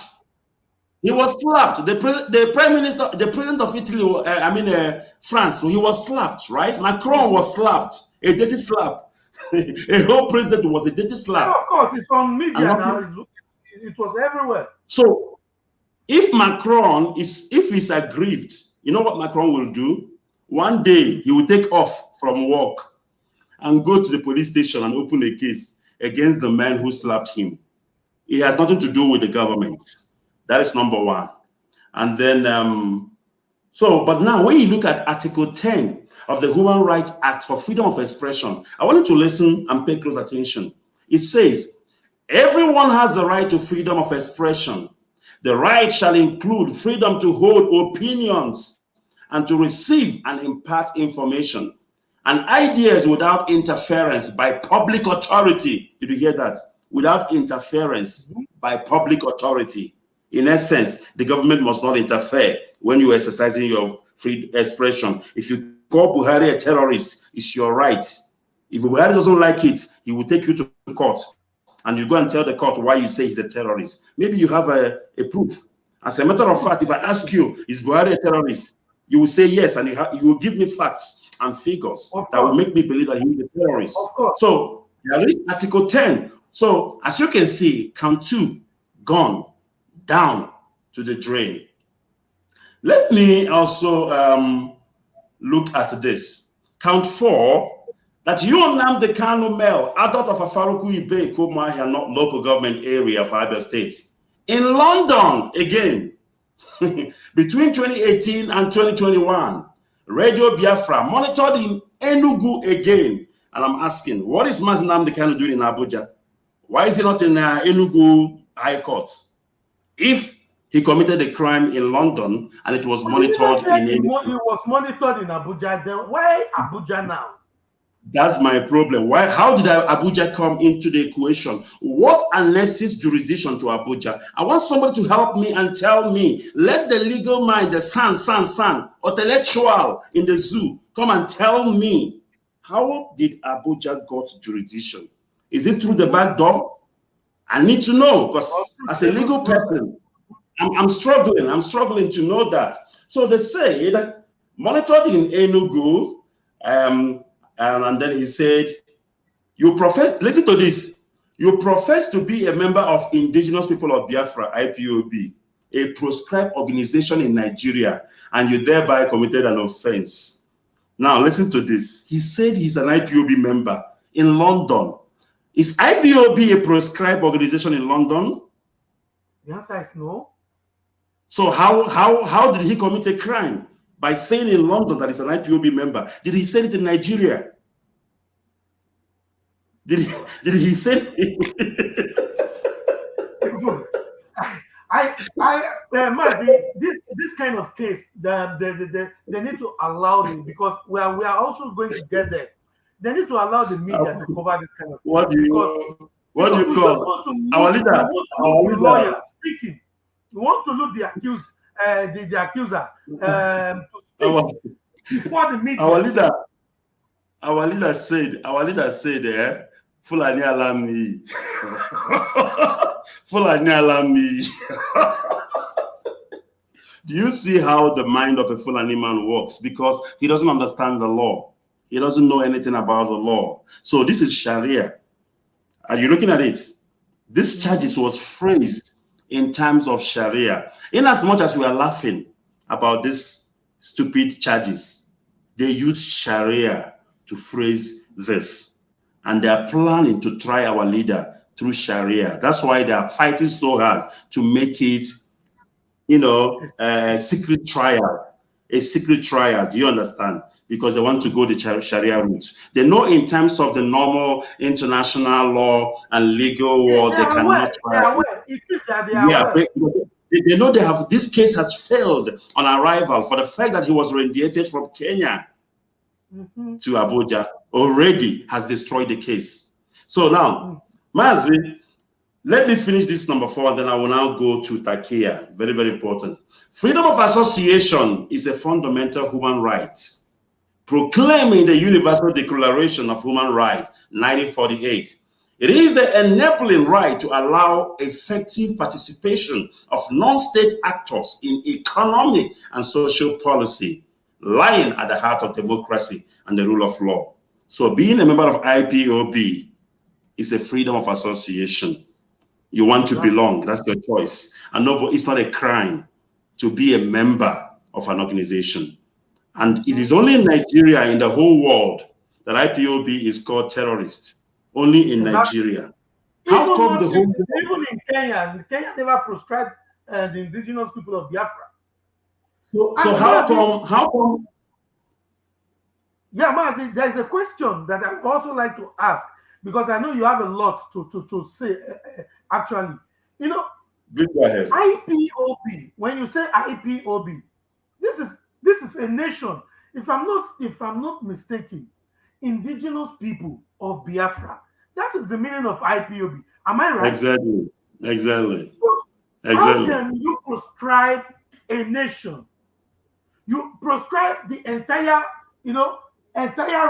He was slapped. The prime minister, the president of Italy, France, so he was slapped, right? Macron was slapped, a dirty slap. A whole president was a dirty slap. Yeah, of course, it's on media now. It was everywhere. So, if Macron is aggrieved, you know what Macron will do? One day he will take off from work and go to the police station and open a case against the man who slapped him. It has nothing to do with the government. That is number one. And then, but now when you look at Article 10 of the Human Rights Act for freedom of expression, I want you to listen and pay close attention. It says, everyone has the right to freedom of expression. The right shall include freedom to hold opinions and to receive and impart information and ideas without interference by public authority. Did you hear that? Without interference by public authority. In essence, the government must not interfere when you're exercising your free expression. If you call Buhari a terrorist, it's your right. If Buhari doesn't like it, he will take you to court and you go and tell the court why you say he's a terrorist. Maybe you have a proof. As a matter of fact, if I ask you, is Buhari a terrorist? You will say yes, and you will give me facts and figures that will make me believe that he's a terrorist. So there is Article 10. So as you can see, count 2 gone down to the drain. Let me also look at this. Count 4, that you Nnamdi Kanu male, adult of Afaruku Ibe, Komahia, not local government area of Abia State. In London, again, between 2018 and 2021, Radio Biafra monitored in Enugu again. And I'm asking, what is Mazi Nnamdi Kanu doing in Abuja? Why is he not in Enugu High Court? If he committed a crime in London and it was monitored in Enugu. It was monitored in Abuja. Then why Abuja now? That's my problem. Why? How did Abuja come into the equation? What annexes jurisdiction to Abuja? I want somebody to help me and tell me. Let the legal mind, the son, intellectual in the zoo, come and tell me How did Abuja got jurisdiction? Is it through the back door? I need to know, because as a legal person, I'm struggling to know that. So they said, monitored in Enugu, and then he said, you profess, listen to this, you profess to be a member of Indigenous People of Biafra, IPOB, a proscribed organization in Nigeria, and you thereby committed an offense. Now, listen to this. He said he's an IPOB member in London. Is IPOB a proscribed organization in London? The answer is no. So how did he commit a crime? By saying in London that he's an IPOB member. Did he say it in Nigeria? Did he say it? Mazi, this kind of case, they need to allow it, because we are also going to get there. They need to allow the media to cover this kind of case. What do you call our leader? Our lawyer speaking. We want to look the accused, the accuser, to speak before the media. Our leader said, Fulani alami. Fulani alami. Do you see how the mind of a Fulani man works? Because he doesn't understand the law. He doesn't know anything about the law. So this is Sharia. Are you looking at it? This charges was phrased in terms of Sharia. In as much as we are laughing about these stupid charges, they use Sharia to phrase this. And they are planning to try our leader through Sharia. That's why they are fighting so hard to make it, a secret trial. A secret trial, do you understand? Because they want to go the Sharia route. They know in terms of the normal international law and legal world, they cannot try. They know they have, this case has failed on arrival for the fact that he was radiated from Kenya to Abuja already has destroyed the case. So now, Mazi, let me finish this number 4, and then I will now go to TACKIA. Very, very important. Freedom of association is a fundamental human right, proclaiming the Universal Declaration of Human Rights, 1948. It is the enabling right to allow effective participation of non-state actors in economic and social policy, lying at the heart of democracy and the rule of law. So being a member of IPOB is a freedom of association. You want to belong, that's your choice. And no, it's not a crime to be a member of an organization. And it is only in Nigeria, in the whole world, that IPOB is called terrorist. Only in Nigeria. How come the whole world? Even in Kenya never proscribed the indigenous people of Biafra. So how come? Yeah, Mazi, there is a question that I would also like to ask, because I know you have a lot to say. Actually, Please go ahead. IPOB. When you say IPOB, this is a nation. If I'm not mistaken, indigenous people of Biafra. That is the meaning of IPOB. Am I right? Exactly. So how can you proscribe a nation? You proscribe the entire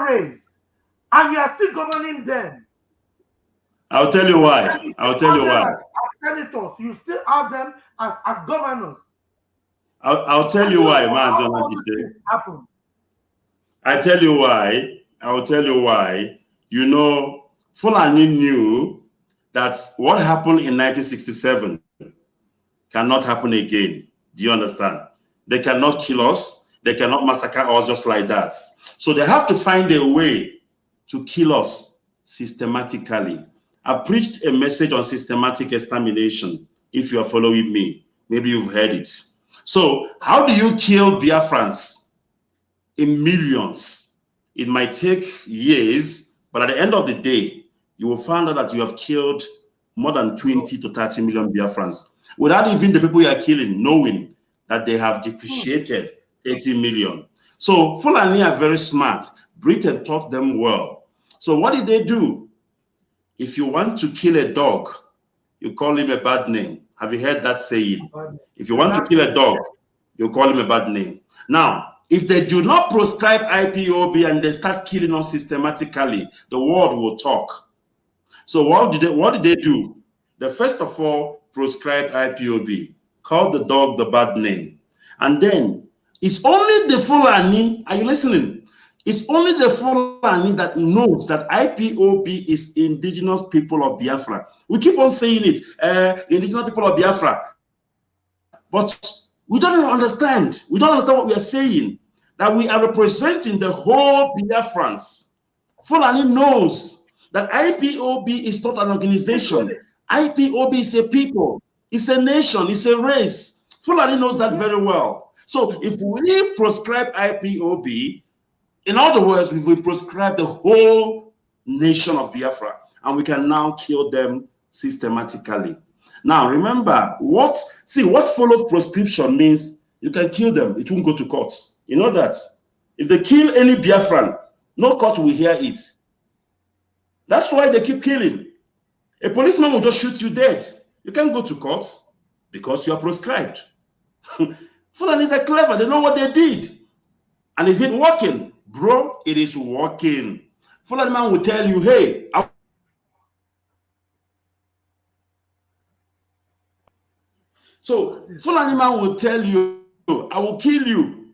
race, and you are still governing them. I'll tell you why. As senators, you still have them as governors. I'll tell you why, Mazi. I tell you why. I'll tell you why. Fulani knew that what happened in 1967 cannot happen again. Do you understand? They cannot kill us. They cannot massacre us just like that. So they have to find a way to kill us systematically. I preached a message on systematic extermination. If you are following me, maybe you've heard it. So how do you kill Biafrans in millions? It might take years, but at the end of the day, you will find out that you have killed more than 20 to 30 million Biafrans without even the people you are killing knowing that they have depreciated 30 million. So Fulani are very smart. Britain taught them well. So what did they do? If you want to kill a dog, you call him a bad name. Have you heard that saying? If you want to kill a dog, you call him a bad name. Now, if they do not proscribe IPOB and they start killing us systematically, the world will talk. So what did they do? They first of all proscribed IPOB, called the dog the bad name. And then it's only the Fulani, are you listening? It's only the Fulani that knows that IPOB is indigenous people of Biafra. We keep on saying it, indigenous people of Biafra. But we don't understand. We don't understand what we are saying. That we are representing the whole Biafrans. Fulani knows that IPOB is not an organization. IPOB is a people. It's a nation. It's a race. Fulani knows that very well. So if we proscribe IPOB, in other words, we will proscribe the whole nation of Biafra, and we can now kill them systematically. Now, remember, what follows proscription means you can kill them. It won't go to court. You know that. If they kill any Biafran, no court will hear it. That's why they keep killing. A policeman will just shoot you dead. You can't go to court because you are proscribed. Fulanis are clever. They know what they did. And is it working? Bro, it is working. Fulani man will tell you, hey, so Fulani man will tell you, I will kill you.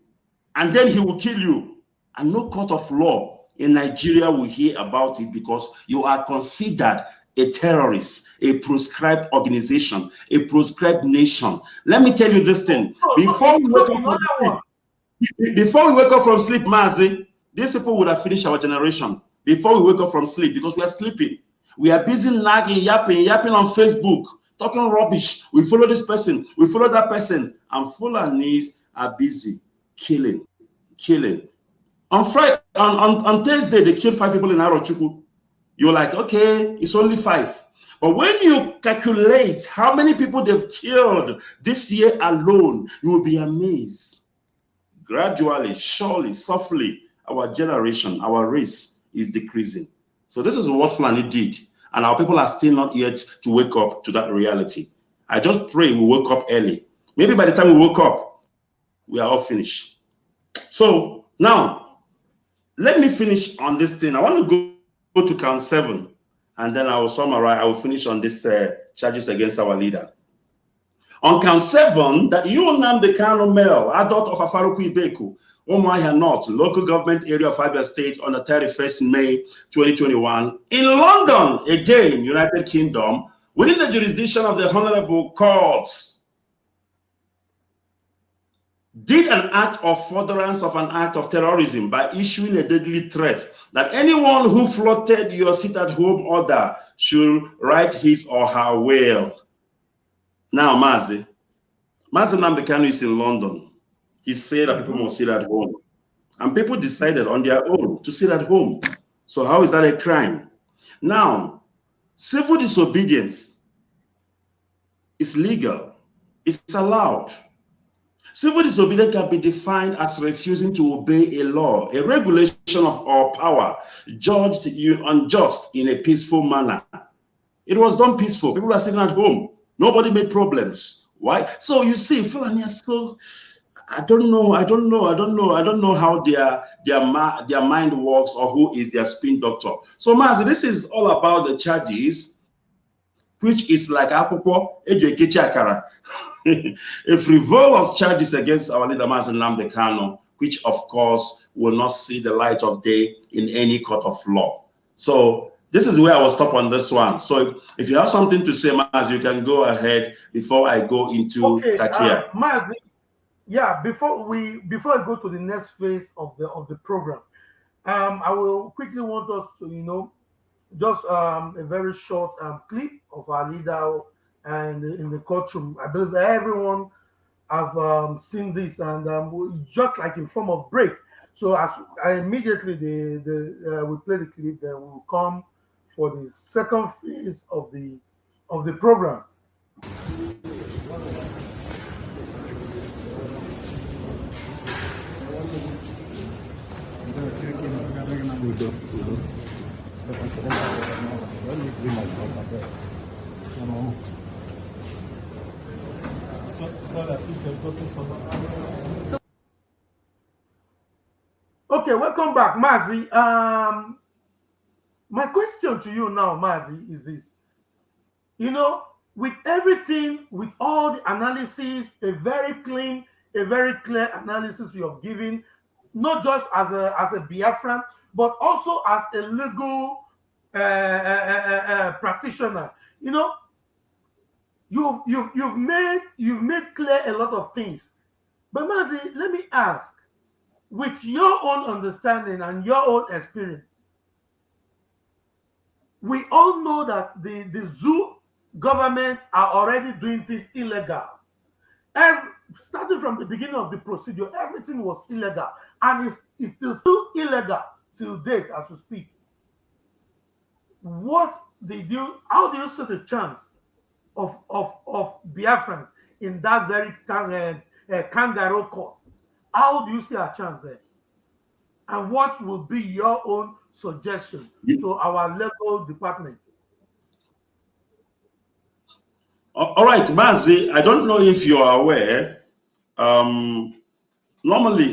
And then he will kill you. And no court of law in Nigeria will hear about it because you are considered a terrorist, a proscribed organization, a proscribed nation. Let me tell you this thing. Before we wake up from sleep, Mazi, these people would have finished our generation before we wake up from sleep because we are sleeping. We are busy nagging, yapping on Facebook, talking rubbish. We follow this person, we follow that person, and Fulanis are busy killing. On Friday, on Thursday, they killed 5 people in Arochukwu. You're like, okay, it's only 5. But when you calculate how many people they've killed this year alone, you will be amazed. Gradually, surely, softly, our generation, our race is decreasing. So this is what Fulani did. And our people are still not yet to wake up to that reality. I just pray we wake up early. Maybe by the time we wake up, we are all finished. So now, let me finish on this thing. I want to go to count 7, and then I will summarize. I will finish on this charges against our leader. On count 7, that you, Nnamdi Kanu Male, adult of Afaruku Ibeku, Umuahia North, local government area of Abia State, on the 31st May 2021, in London, again, United Kingdom, within the jurisdiction of the Honorable Courts, did an act of furtherance of an act of terrorism by issuing a deadly threat that anyone who flouted your sit-at-home order should write his or her will. Now, Mazi Nnamdi Kanu is in London. He said that people must sit at home. And people decided on their own to sit at home. So how is that a crime? Now, civil disobedience is legal. It's allowed. Civil disobedience can be defined as refusing to obey a law, a regulation of our power, judged unjust in a peaceful manner. It was done peaceful. People are sitting at home. Nobody made problems. Why? So you see, Fulani are so, I don't know how their mind works or who is their spin doctor. So Mazi, this is all about the charges, which is like akwụkwọ eji ekechi akara. A frivolous charges against our leader Mazi Nnamdi Kanu, which of course will not see the light of day in any court of law. So this is where I will stop on this one. So if you have something to say, Mazi, you can go ahead before I go into TACKIA. Mazi, yeah, before I go to the next phase of the program, I will quickly want us to just a very short clip of our leader and in the courtroom. I believe that everyone have seen this, and just like in form of break. So as immediately we play the clip, then we will come for the second phase of the program. So that is important for Okay, welcome back, Mazi. My question to you now, Mazi, is this. You know, with everything, with all the analysis, a very clean, a very clear analysis you have given, not just as a Biafran, but also as a legal practitioner. You know, you've made clear a lot of things. But Mazi, let me ask, with your own understanding and your own experience, we all know that the zoo government are already doing things illegal. Starting from the beginning of the procedure, everything was illegal, and it is still illegal till date as we speak. What did you? How do you see the chance of Biafrans in that very kangaroo court? How do you see a chance there? And what will be your own suggestion to our legal department? All right, Mazi, I don't know if you are aware. Um, normally,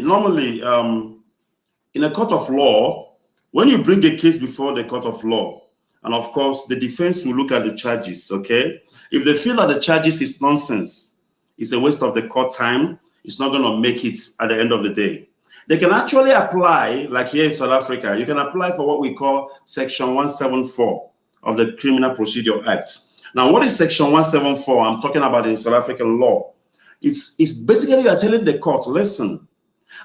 in a court of law, when you bring a case before the court of law, and of course, the defense will look at the charges, okay? If they feel that the charges is nonsense, it's a waste of the court time, it's not going to make it at the end of the day. They can actually apply, like here in South Africa, you can apply for what we call Section 174 of the Criminal Procedure Act. Now, what is Section 174? I'm talking about in South African law. It's basically you are telling the court, listen,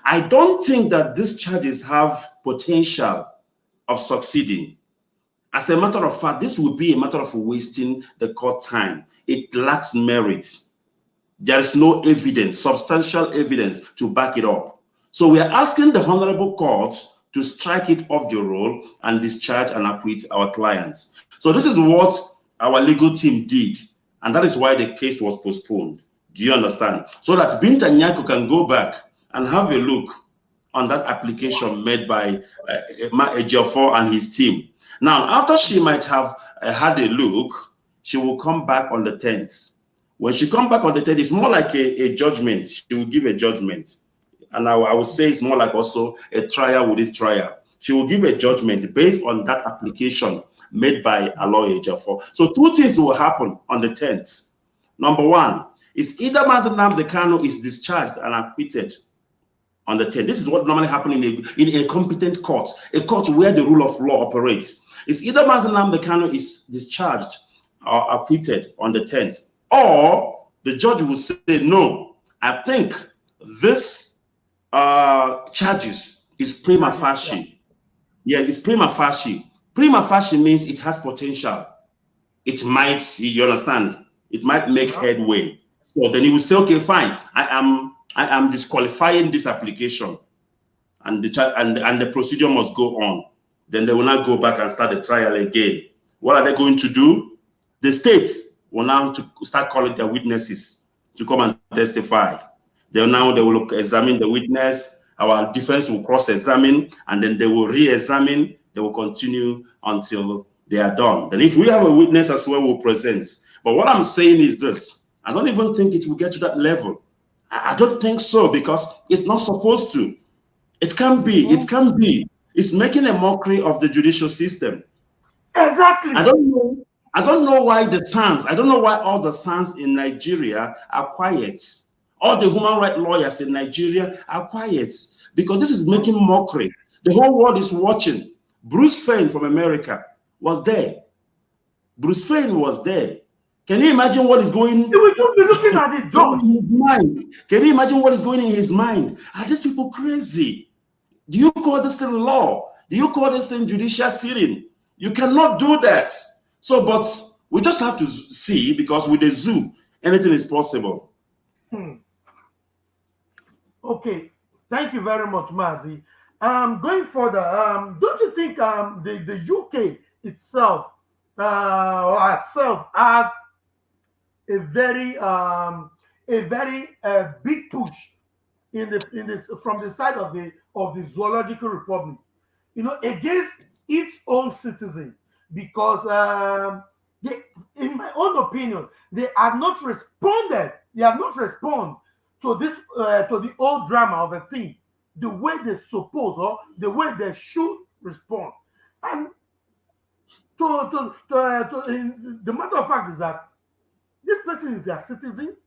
I don't think that these charges have potential of succeeding. As a matter of fact, this would be a matter of wasting the court time. It lacks merit. There is no evidence, substantial evidence to back it up. So we are asking the Honorable Court to strike it off the roll and discharge and acquit our clients. So this is what our legal team did, and that is why the case was postponed. Do you understand? So that Binta Nyako can go back and have a look on that application made by Ejiofor and his team. Now, after she might have had a look, she will come back on the 10th. When she comes back on the 10th, it's more like a judgment. She will give a judgment. And I would say it's more like also a trial within trial. She will give a judgment based on that application made by a lawyer, Ejiofor. So two things will happen on the 10th. Number one, is either Mazi Nnamdi Kanu is discharged and acquitted on the 10th. This is what normally happens in a competent court, a court where the rule of law operates. It's either Mazi Nnamdi Kanu is discharged or acquitted on the 10th, or the judge will say, no, I think this charges is prima facie. Yeah, it's prima facie. Prima facie means it has potential. It might, you understand, it might make headway. So then he will say, okay, fine, I am disqualifying this application, and the procedure must go on. Then they will not go back and start the trial again. What are they going to do? The state will now start calling their witnesses to come and testify. They will examine the witness. Our defense will cross-examine, and then they will re-examine. They will continue until they are done. Then if we have a witness as well, we'll present. But what I'm saying is this. I don't even think it will get to that level. I don't think so, because it's not supposed to. It can be. It can be. It's making a mockery of the judicial system. Exactly. I don't know why the sons. I don't know why all the sons in Nigeria are quiet. All the human rights lawyers in Nigeria are quiet, because this is making mockery. The whole world is watching. Bruce Fein from America was there. Bruce Fein was there. Can you imagine what is going? He will just be looking at the judge. In his mind. Can you imagine what is going in his mind? Are these people crazy? Do you call this thing law? Do you call this thing judicial sitting? You cannot do that. So, but we just have to see, because with the zoo, anything is possible. Okay, thank you very much, Mazi. Going further, don't you think the UK itself or itself has a very big push in this from the side of the Zoological Republic, against its own citizen, because in my own opinion, they have not responded. They have not responded to this to the old drama of a thing the way they suppose or the way they should respond. And the matter of fact is that this person is their citizens,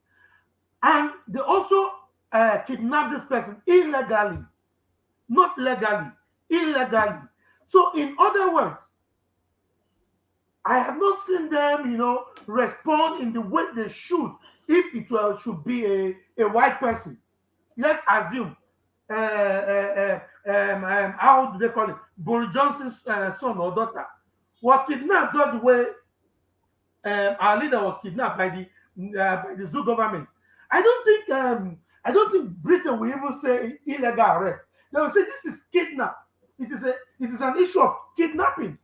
and they also kidnap this person illegally, not legally, illegally. So, in other words, I have not seen them, respond in the way they should. If it should be a white person, let's assume, how do they call it? Boris Johnson's son or daughter was kidnapped just the way our leader was kidnapped by the zoo government. I don't think Britain will even say illegal arrest. They will say this is kidnap. It is an issue of kidnapping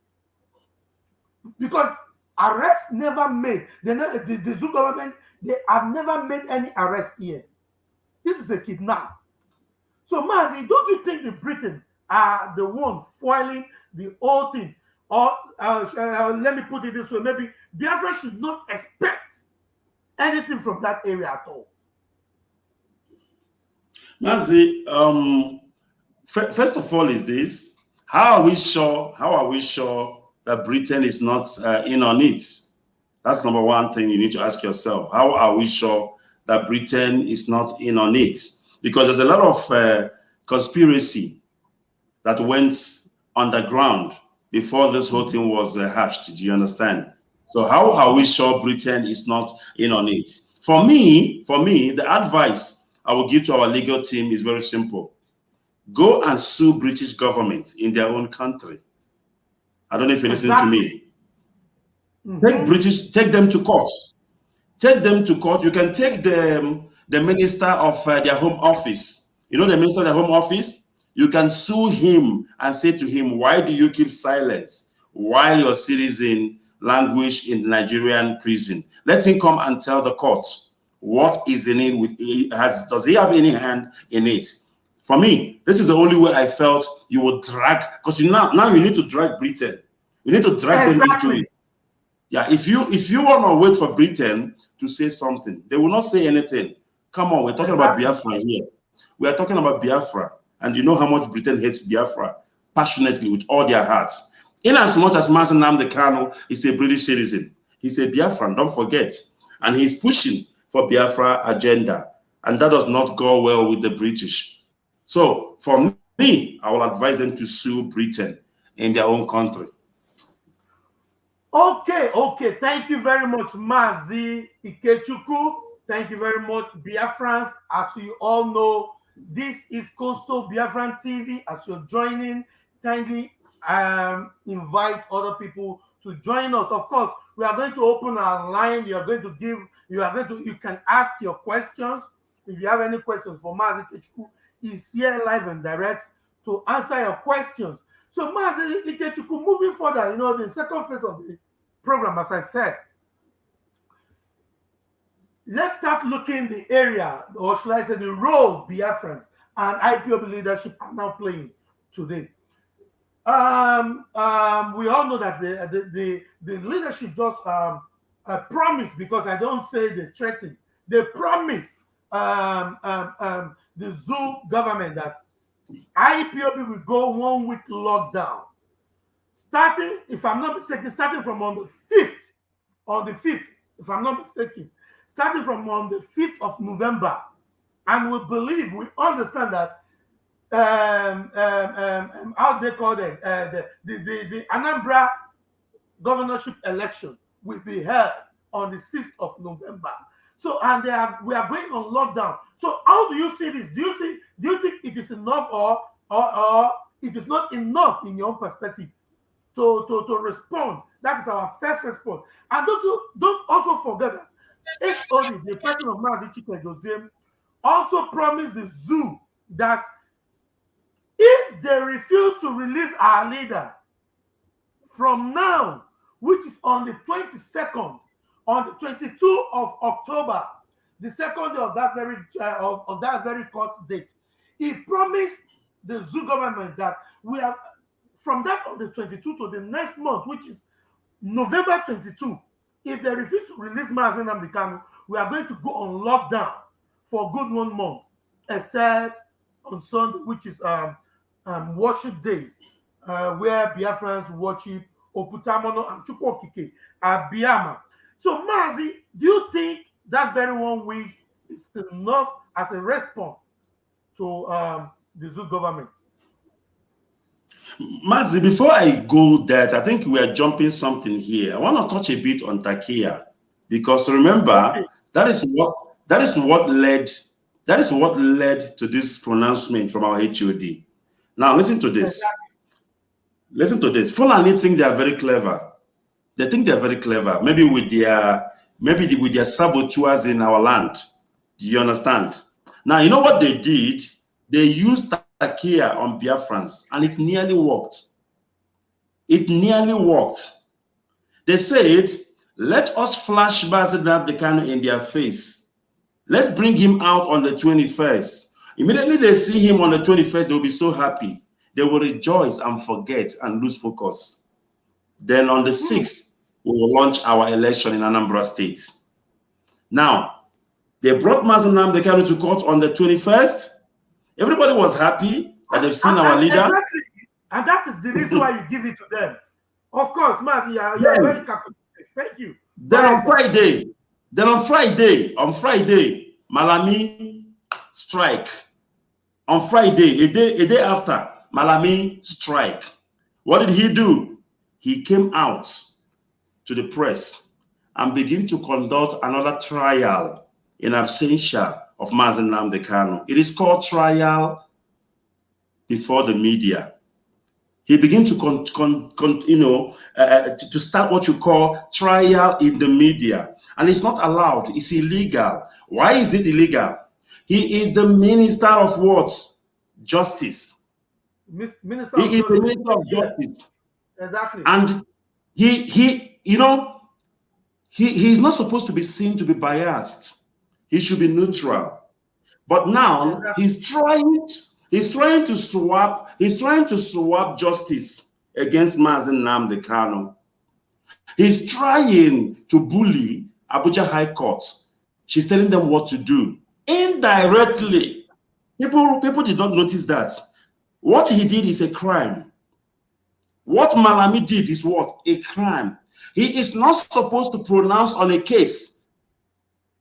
because arrest never made. The zoo government, they have never made any arrest here. This is a kidnap. So, Mazi, don't you think the Britain are the one foiling the whole thing? Or let me put it this way: maybe Biafra should not expect anything from that area at all. Mazi, first of all, is this: how are we sure? How are we sure that Britain is not in on it? That's number one thing you need to ask yourself. How are we sure that Britain is not in on it? Because there's a lot of conspiracy that went underground before this whole thing was hatched. Do you understand? So how are we sure Britain is not in on it? For me, the advice I will give to our legal team is very simple. Go and sue British government in their own country. I don't know if you're listening to me. Take them to court. Take them to court. You can take the minister of their home office. You know the minister of their home office? You can sue him and say to him, why do you keep silent while your citizen languish in Nigerian prison? Let him come and tell the court what is in it. Does he have any hand in it? For me, this is the only way I felt you would drag, because now you need to drag Britain. You need to drag them into it. Yeah, if you want to wait for Britain to say something, they will not say anything. Come on, we're talking about Biafra here. We are talking about Biafra. And you know how much Britain hates Biafra passionately with all their hearts. In as much as Mazen Nnamdi Kanu is a British citizen, he's a Biafran, don't forget. And he's pushing for Biafra agenda. And that does not go well with the British. So for me, I will advise them to sue Britain in their own country. Okay. Thank you very much, Mazi Ikechukwu. Thank you very much, Biafrans. As you all know, this is Coastal Biafran TV. As you're joining, kindly invite other people to join us. Of course, we are going to open our line. You can ask your questions. If you have any questions for Mazi Ikechukwu, he's here live and direct to answer your questions. So Mazi Ikechukwu, moving further, the second phase of the program, as I said, let's start looking the area, or should I say the roles Biafrans and IPOB leadership are now playing today. We all know that the leadership just promised, because I don't say they threatened, they promised the zoo government that IPOB will go 1 week lockdown. Starting, if I'm not mistaken, starting from on the 5th, if I'm not mistaken, starting from on the 5th of November. And we understand that how they call it, the Anambra governorship election will be held on the 6th of November. So, and we are going on lockdown. So how do you see this? Do you think it is enough or it is not enough in your own perspective to respond? That is our first response. And don't also forget that HOD, the person of Mazi Chikedozie, also promised the zoo that if they refuse to release our leader from now, which is on the 22nd, on the 22nd of October, the second day of that very court date, he promised the zoo government that we have, from that on the 22nd to the next month, which is November 22, if they refuse to release Mazi Nnamdi Kanu, we are going to go on lockdown for a good 1 month, except on Sunday, which is worship days, where Biafrans worship Oputamono and Chukwokike at Biama. So, Mazi, do you think that very 1 week is enough as a response to the zoo government? Mazi, before I go that, I think we are jumping something here. I want to touch a bit on TACKIA, because remember, that is what led to this pronouncement from our HOD. Now listen to this. Listen to this. Fulani think they are very clever. They think they are very clever. Maybe with their saboteurs in our land. Do you understand? Now you know what they did? They used TACKIA on Biafrans, and it nearly worked. It nearly worked. They said, let us flash Mazi Nnamdi Kanu in their face. Let's bring him out on the 21st. Immediately they see him on the 21st, they'll be so happy. They will rejoice and forget and lose focus. Then on the 6th, we will launch our election in Anambra State. Now, they brought Mazi Nnamdi Kanu to court on the 21st. Everybody was happy that they've seen our leader. Exactly. And that is the reason why you give it to them. Of course, Mazi, you're very calculated. Thank you. Then on Friday, Malami strike. On Friday, a day after, Malami strike. What did he do? He came out to the press and began to conduct another trial in absentia of Mazi Nnamdi Kanu. It is called trial before the media. He began to to start what you call trial in the media, and it's not allowed. It's illegal. Why is it illegal? He is the minister of what? Justice. Minister he is the minister of justice. Exactly. And he's not supposed to be seen to be biased. He should be neutral. But now he's trying to swap justice against Mazi Nnamdi Kanu. He's trying to bully Abuja High Court. She's telling them what to do. Indirectly. People did not notice that. What he did is a crime. What Malami did is what? A crime. He is not supposed to pronounce on a case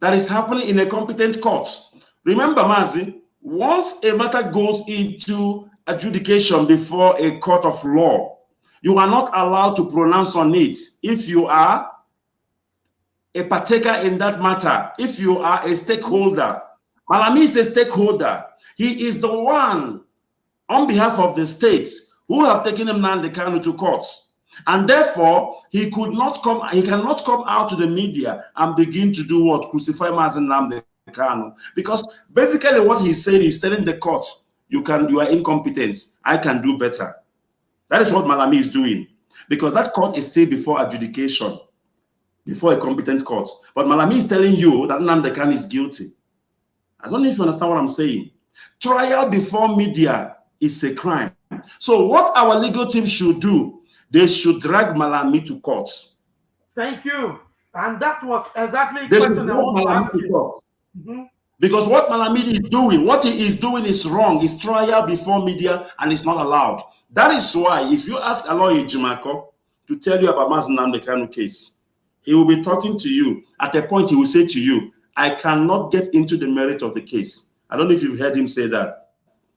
that is happening in a competent court. Remember, Mazi, once a matter goes into adjudication before a court of law, you are not allowed to pronounce on it if you are a partaker in that matter, if you are a stakeholder. Malami is a stakeholder. He is the one on behalf of the states who have taken Nnamdi Kanu to court. And therefore, he cannot come out to the media and begin to do what? Crucify Mazi Nnamdi Kanu. Because basically what he's saying is telling the court, you are incompetent. I can do better. That is what Malami is doing. Because that court is still before adjudication, before a competent court. But Malami is telling you that Nnamdi Kanu is guilty. I don't know if you understand what I'm saying. Trial before media is a crime. So what our legal team should do, they should drag Malami to court. Thank you. And that was exactly the question I want to ask you. Because what Malami is doing, what he is doing is wrong. It's trial before media and it's not allowed. That is why if you ask Aloy Jimako to tell you about Mazi Nnamdi Kanu case, he will be talking to you. At a point, he will say to you, I cannot get into the merit of the case. I don't know if you've heard him say that.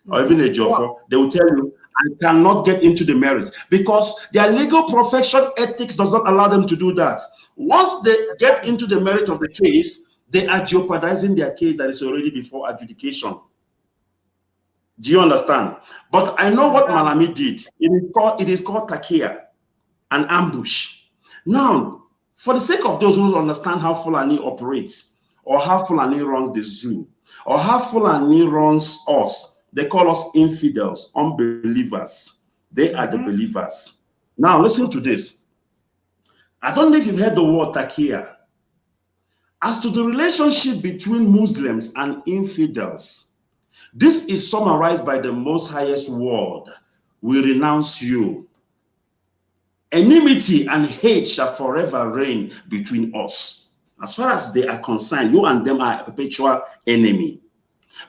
Or even a Jofo, they will tell you, I cannot get into the merit because their legal profession ethics does not allow them to do that. Once they get into the merit of the case, they are jeopardizing their case that is already before adjudication. Do you understand? But I know what Malami did. It is called TACKIA, an ambush. Now, for the sake of those who understand how Fulani operates, or how Fulani runs the zoo, or how Fulani runs us, they call us infidels, unbelievers. They are the believers. Now, listen to this. I don't know if you've heard the word TACKIA. As to the relationship between Muslims and infidels, this is summarized by the most highest word. We renounce you. Enmity and hate shall forever reign between us. As far as they are concerned, you and them are a perpetual enemy.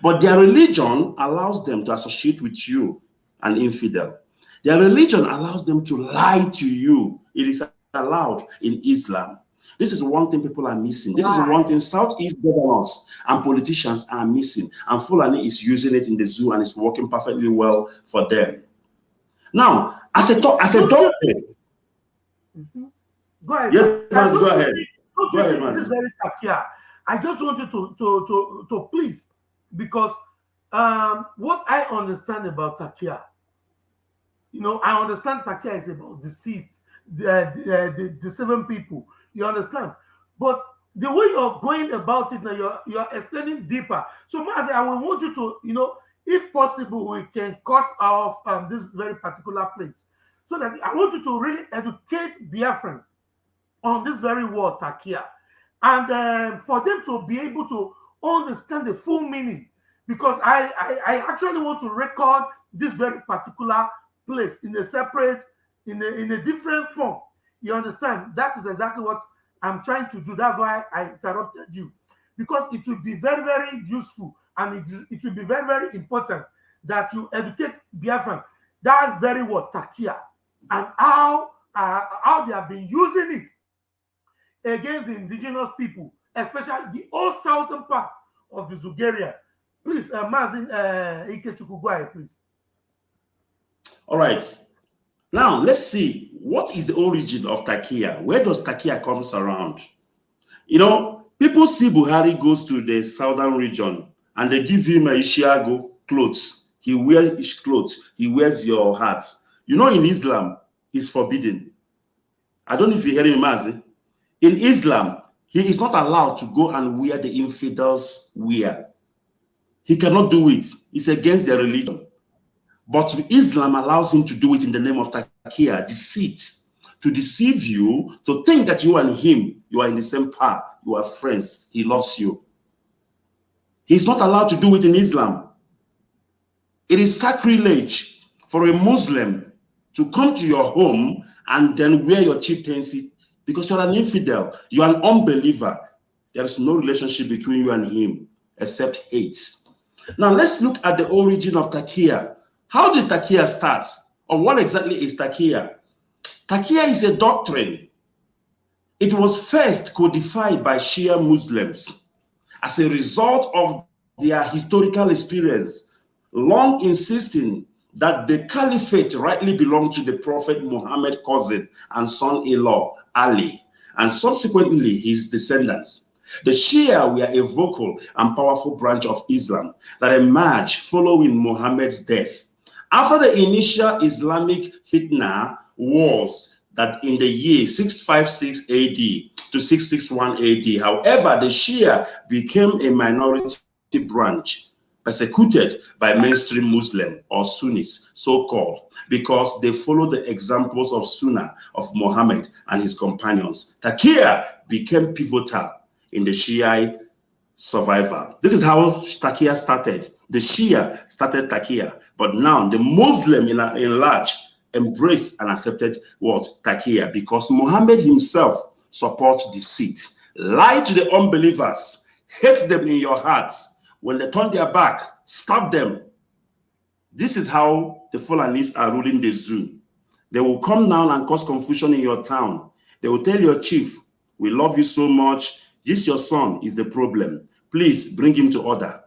But their religion allows them to associate with you, an infidel. Their religion allows them to lie to you. It is allowed in Islam. This is one thing people are missing. This is one thing Southeast governors and politicians are missing. And Fulani is using it in the zoo and it's working perfectly well for them. Now, as a doctor. Go ahead. Yes, Maz, go ahead. Go ahead, Maz. This is very TACKIA. I just want you to please, because what I understand about TACKIA, I understand TACKIA is about deceit, the 7 people. You understand? But the way you're going about it now, you're explaining deeper. So, Mazi, I will want you to, if possible, we can cut off this very particular place. So that I want you to really educate Biafrans on this very word, TACKIA. And for them to be able to understand the full meaning. Because I actually want to record this very particular place in a separate, in a different form. You understand? That is exactly what I'm trying to do. That's why I interrupted you. Because it will be very, very useful and it will be very, very important that you educate Biafran. That very word, TACKIA, and how they have been using it against the indigenous people, especially the whole southern part of the Zugeria. Please, Mazin Ikechukwu, go ahead, please. All right. Now, let's see, what is the origin of TACKIA? Where does TACKIA comes around? People see Buhari goes to the southern region and they give him a Ishiago clothes. He wears his clothes. He wears your hat. In Islam, it's forbidden. I don't know if you hear me, Mazi. In Islam, he is not allowed to go and wear the infidels' wear. He cannot do it. It's against their religion. But Islam allows him to do it in the name of TACKIA, deceit, to deceive you, to think that you and him, you are in the same path, you are friends, he loves you. He's not allowed to do it in Islam. It is sacrilege for a Muslim to come to your home and then wear your chieftaincy because you're an infidel, you're an unbeliever. There is no relationship between you and him except hate. Now let's look at the origin of TACKIA. How did TACKIA start? Or what exactly is TACKIA? TACKIA is a doctrine. It was first codified by Shia Muslims as a result of their historical experience, long insisting that the caliphate rightly belonged to the Prophet Muhammad's cousin and son-in-law, Ali, and subsequently his descendants. The Shia were a vocal and powerful branch of Islam that emerged following Muhammad's death. After the initial Islamic fitna wars that in the year 656 AD to 661 AD, however, the Shia became a minority branch, persecuted by mainstream Muslim or Sunnis, so-called, because they followed the examples of Sunnah of Muhammad and his companions. TACKIA became pivotal in the Shia survival. This is how TACKIA started. The Shia started TACKIA, but now the Muslim in large embraced and accepted what? TACKIA, because Muhammad himself supports deceit. Lie to the unbelievers, hate them in your hearts. When they turn their back, stab them. This is how the Fulanis are ruling the zoo. They will come down and cause confusion in your town. They will tell your chief, we love you so much. This your son is the problem. Please bring him to order.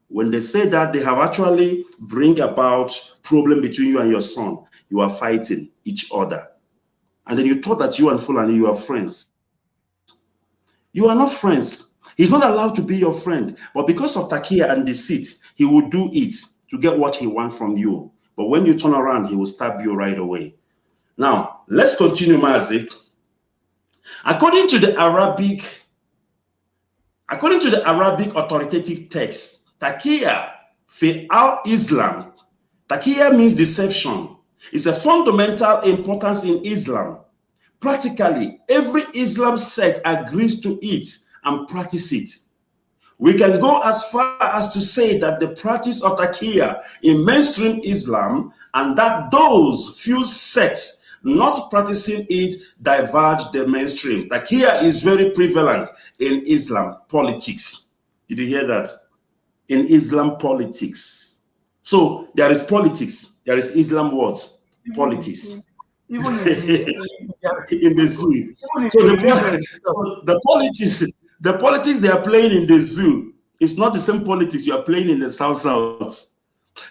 When they say that, they have actually bring about problem between you and your son. You are fighting each other. And then you thought that you and Fulani, you are friends. You are not friends. He's not allowed to be your friend. But because of TACKIA and deceit, he will do it to get what he wants from you. But when you turn around, he will stab you right away. Now, let's continue, Mazi. According to the Arabic authoritative text, TACKIA fi al-Islam, TACKIA means deception. It's a fundamental importance in Islam. Practically, every Islam sect agrees to it and practice it. We can go as far as to say that the practice of TACKIA in mainstream Islam and that those few sects not practicing it diverge the mainstream. TACKIA is very prevalent in Islam politics. Did you hear that? in Islam politics. So there is politics, there is Islam what? Politics. Even in In the zoo. So the politics they are playing in the zoo is not the same politics you are playing in the South.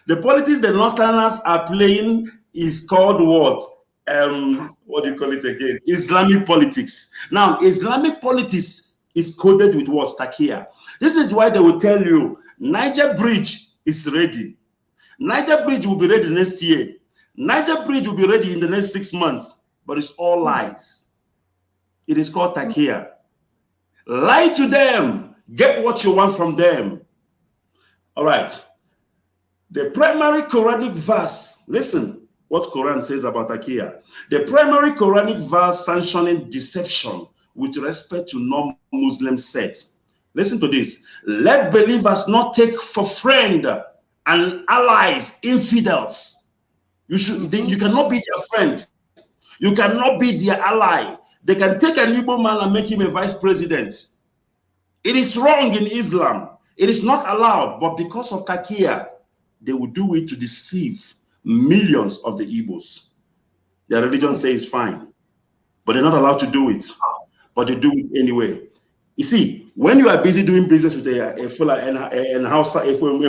The politics the Northerners are playing is called what? What do you call it again? Islamic politics. Now, Islamic politics is coded with what? TACKIA. This is why they will tell you Niger Bridge is ready. Niger Bridge will be ready next year. Niger Bridge will be ready in the next 6 months, but it's all lies. It is called TACKIA. Lie to them. Get what you want from them. All right. The primary Quranic verse, listen what Quran says about TACKIA. The primary Quranic verse sanctioning deception with respect to non-Muslim sects. Listen to this. Let believers not take for friend and allies infidels. You cannot be their friend. You cannot be their ally. They can take an Igbo man and make him a vice president. It is wrong in Islam. It is not allowed, but because of TACKIA, they will do it to deceive millions of the Igbos. Their religion says it's fine, but they're not allowed to do it. But they do it anyway. You see, when you are busy doing business with a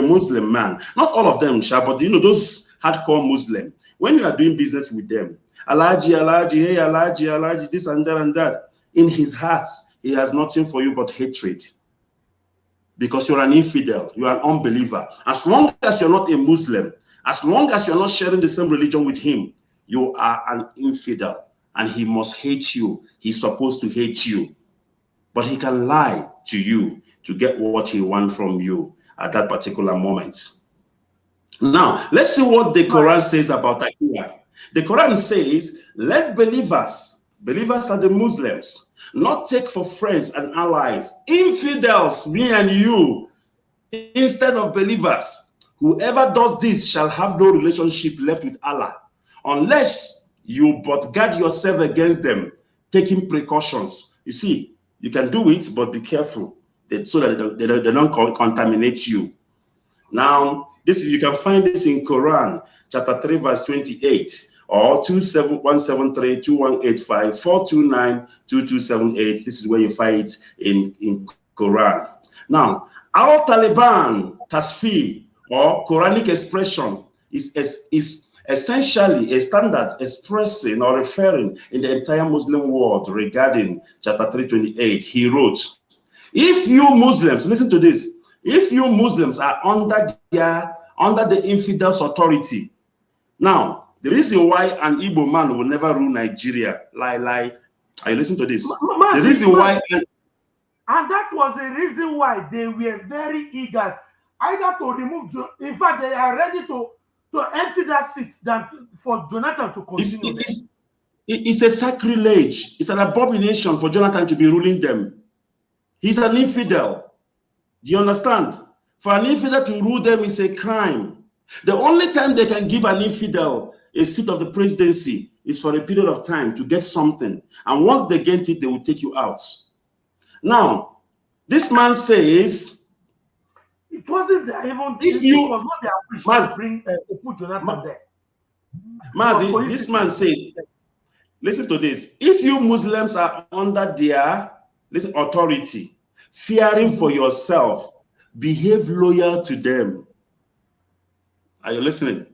Muslim man, not all of them, but you know those hardcore Muslim. When you are doing business with them, Alaji, hey Alaji, this and that, in his heart, he has nothing for you but hatred. Because you're an infidel, you're an unbeliever. As long as you're not a Muslim, as long as you're not sharing the same religion with him, you are an infidel. And he must hate you. He's supposed to hate you. But he can lie to you to get what he wants from you at that particular moment. Now, let's see what the Quran says about TACKIA. The Quran says, let believers are the Muslims, not take for friends and allies, infidels, me and you, instead of believers. Whoever does this shall have no relationship left with Allah, unless you but guard yourself against them, taking precautions. You see, you can do it, but be careful so that they don't contaminate you. Now, you can find this in Quran, chapter 3, verse 28, or 27173-2185-429-2278. This is where you find it in Quran. Now, our Taliban tasfir, or Quranic expression, is essentially a standard expressing or referring in the entire Muslim world regarding chapter 328. He wrote, if you Muslims, listen to this, if you Muslims are under the infidels' authority. Now, the reason why an Igbo man will never rule Nigeria, lie. Are you listening to this? The reason why... And that was the reason why they were very eager either to remove... In fact, they are ready to empty that seat than for Jonathan to continue. It's a sacrilege. It's an abomination for Jonathan to be ruling them. He's an infidel. Do you understand? For an infidel to rule them is a crime. The only time they can give an infidel a seat of the presidency is for a period of time to get something. And once they get it, they will take you out. Now, this man says... It wasn't even... If it was not their wish to put Jonathan there. Mazi, this man says, listen to this. If you Muslims are under their authority, fearing for yourself, behave loyal to them. Are you listening?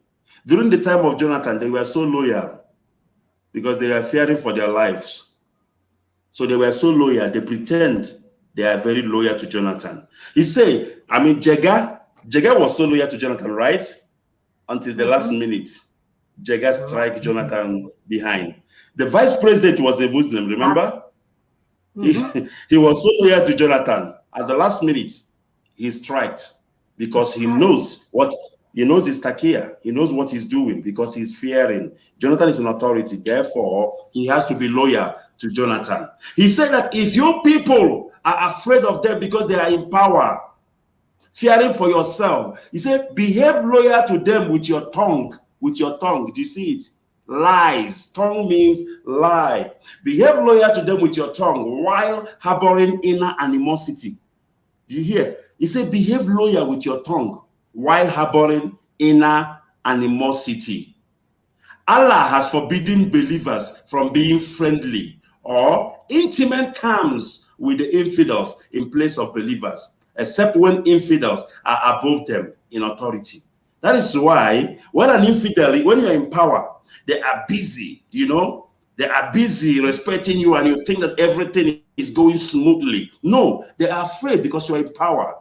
During the time of Jonathan, they were so loyal because they were fearing for their lives. So they were so loyal, they pretend they are very loyal to Jonathan. He said, Jega was so loyal to Jonathan, right? Until the last minute. Jega strike Jonathan behind. The vice president was a Muslim, remember? He was so loyal to Jonathan. At the last minute, he striked because he knows his TACKIA. He knows what he's doing because he's fearing. Jonathan is an authority. Therefore, he has to be loyal to Jonathan. He said that if you people are afraid of them because they are in power, fearing for yourself, he said, behave loyal to them with your tongue. With your tongue. Do you see it? Lies. Tongue means lie. Behave loyal to them with your tongue while harboring inner animosity. Do you hear? He said, behave loyal with your tongue while harboring inner animosity. Allah has forbidden believers from being friendly or intimate terms with the infidels in place of believers, except when infidels are above them in authority. That is why when an infidel, when you're in power, they are busy, they are busy respecting you, and you think that everything is going smoothly. No, they are afraid because you're in power.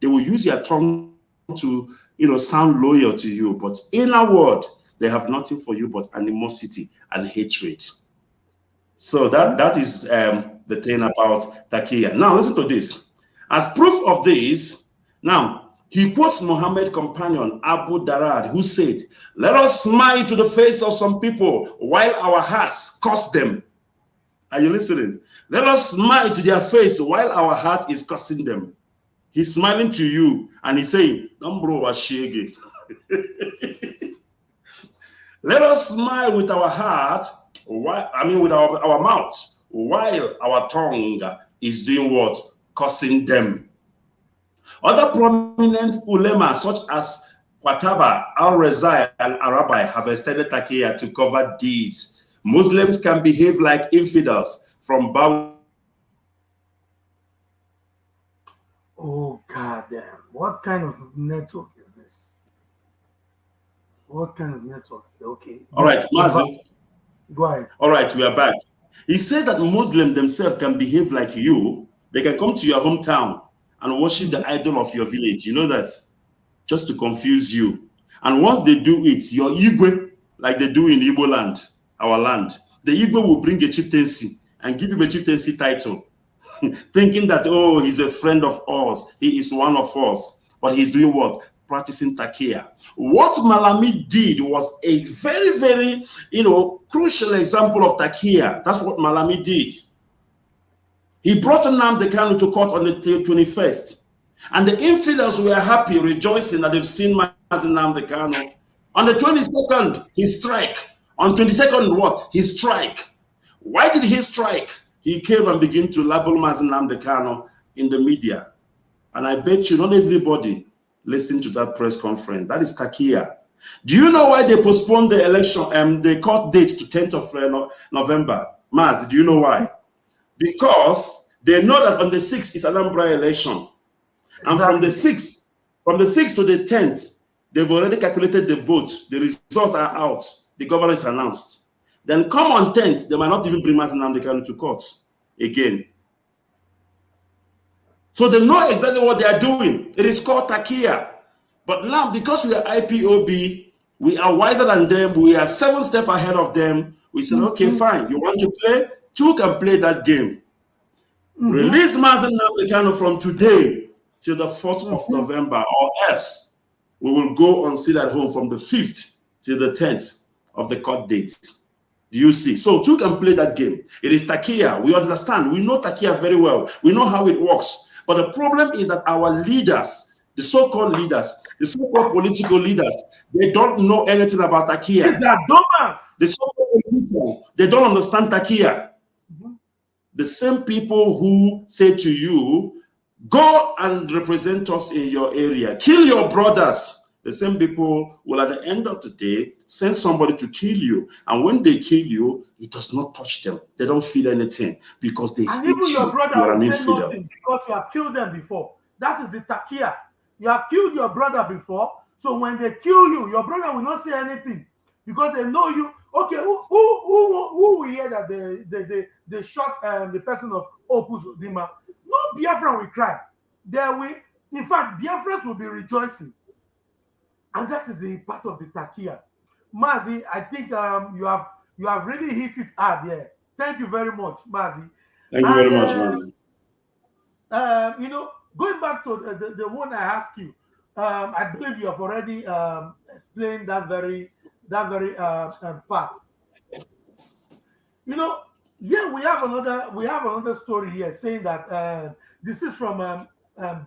They will use their tongue to, sound loyal to you, but in a word, they have nothing for you but animosity and hatred. So that is the thing about TACKIA. Now listen to this. As proof of this, now he quotes Muhammad's companion Abu Darad, who said, "Let us smile to the face of some people while our hearts curse them." Are you listening? Let us smile to their face while our heart is cursing them. He's smiling to you and he's saying, "Don't was shaggy." Let us smile with our heart, with our mouth, while our tongue is doing what? Cursing them. Other prominent ulema such as Qataba, Al-Razai, and Arabi have extended TACKIA to cover deeds. Muslims can behave like infidels from bowing. Oh, goddamn. What kind of network is this? What kind of network? Okay. All right, Mazi. Go ahead. All right, we are back. He says that Muslims themselves can behave like you. They can come to your hometown and worship the idol of your village. You know that? Just to confuse you. And once they do it, your Igwe, like they do in Igbo land, our land, the Igwe will bring a chieftaincy and give him a chieftaincy title, thinking that, oh, he's a friend of ours. He is one of us. But he's doing what? Practicing TACKIA. What Malami did was a very, very, crucial example of TACKIA. That's what Malami did. He brought Nnamdi Kanu to court on the 21st. And the infidels were happy, rejoicing that they've seen Nnamdi Kanu. On the 22nd, he strike. On 22nd, what? He strike. Why did he strike? He came and began to label Nnamdi Kanu in the media. And I bet you not everybody listened to that press conference. That is TACKIA. Do you know why they postponed the election, the court date to 10th of November? Maz, do you know why? Because they know that on the 6th is Anambra election. And from the 6th to the 10th, they've already calculated the vote. The results are out. The governor is announced. Then come on 10th, they might not even bring Nnamdi Kanu to court again. So they know exactly what they are doing. It is called TACKIA. But now, because we are IPOB, we are wiser than them. We are 7 steps ahead of them. We said, okay, fine. You want to play? 2 can play that game. Release Nnamdi Kanu from today till the 4th of November, or else we will go on sit at home from the 5th till the 10th of the court dates. Do you see? So 2 can play that game. It is TACKIA. We understand. We know TACKIA very well. We know how it works. But the problem is that our leaders, the so-called leaders, the so-called political leaders, they don't know anything about TACKIA. These are dumbass. The so-called politicians, they don't understand TACKIA. The same people who say to you, go and represent us in your area, kill your brothers. The same people will, at the end of the day, send somebody to kill you. And when they kill you, it does not touch them. They don't feel anything because they hate you. Your brother You are an will say infidel. nothing because you have killed them before. That is the TACKIA. You have killed your brother before. So when they kill you, your brother will not say anything because they know you. Okay, who will hear that they shot the person of Opus Odima? No Biafran will cry. In fact, Biafrans will be rejoicing. And that is the part of the TACKIA. Mazi, I think you have really hit it hard there. Thank you very much, Mazi. Thank you very much, Mazi. Going back to the one I asked you, I believe you have already explained that very part. Yeah, we have another story here saying that this is from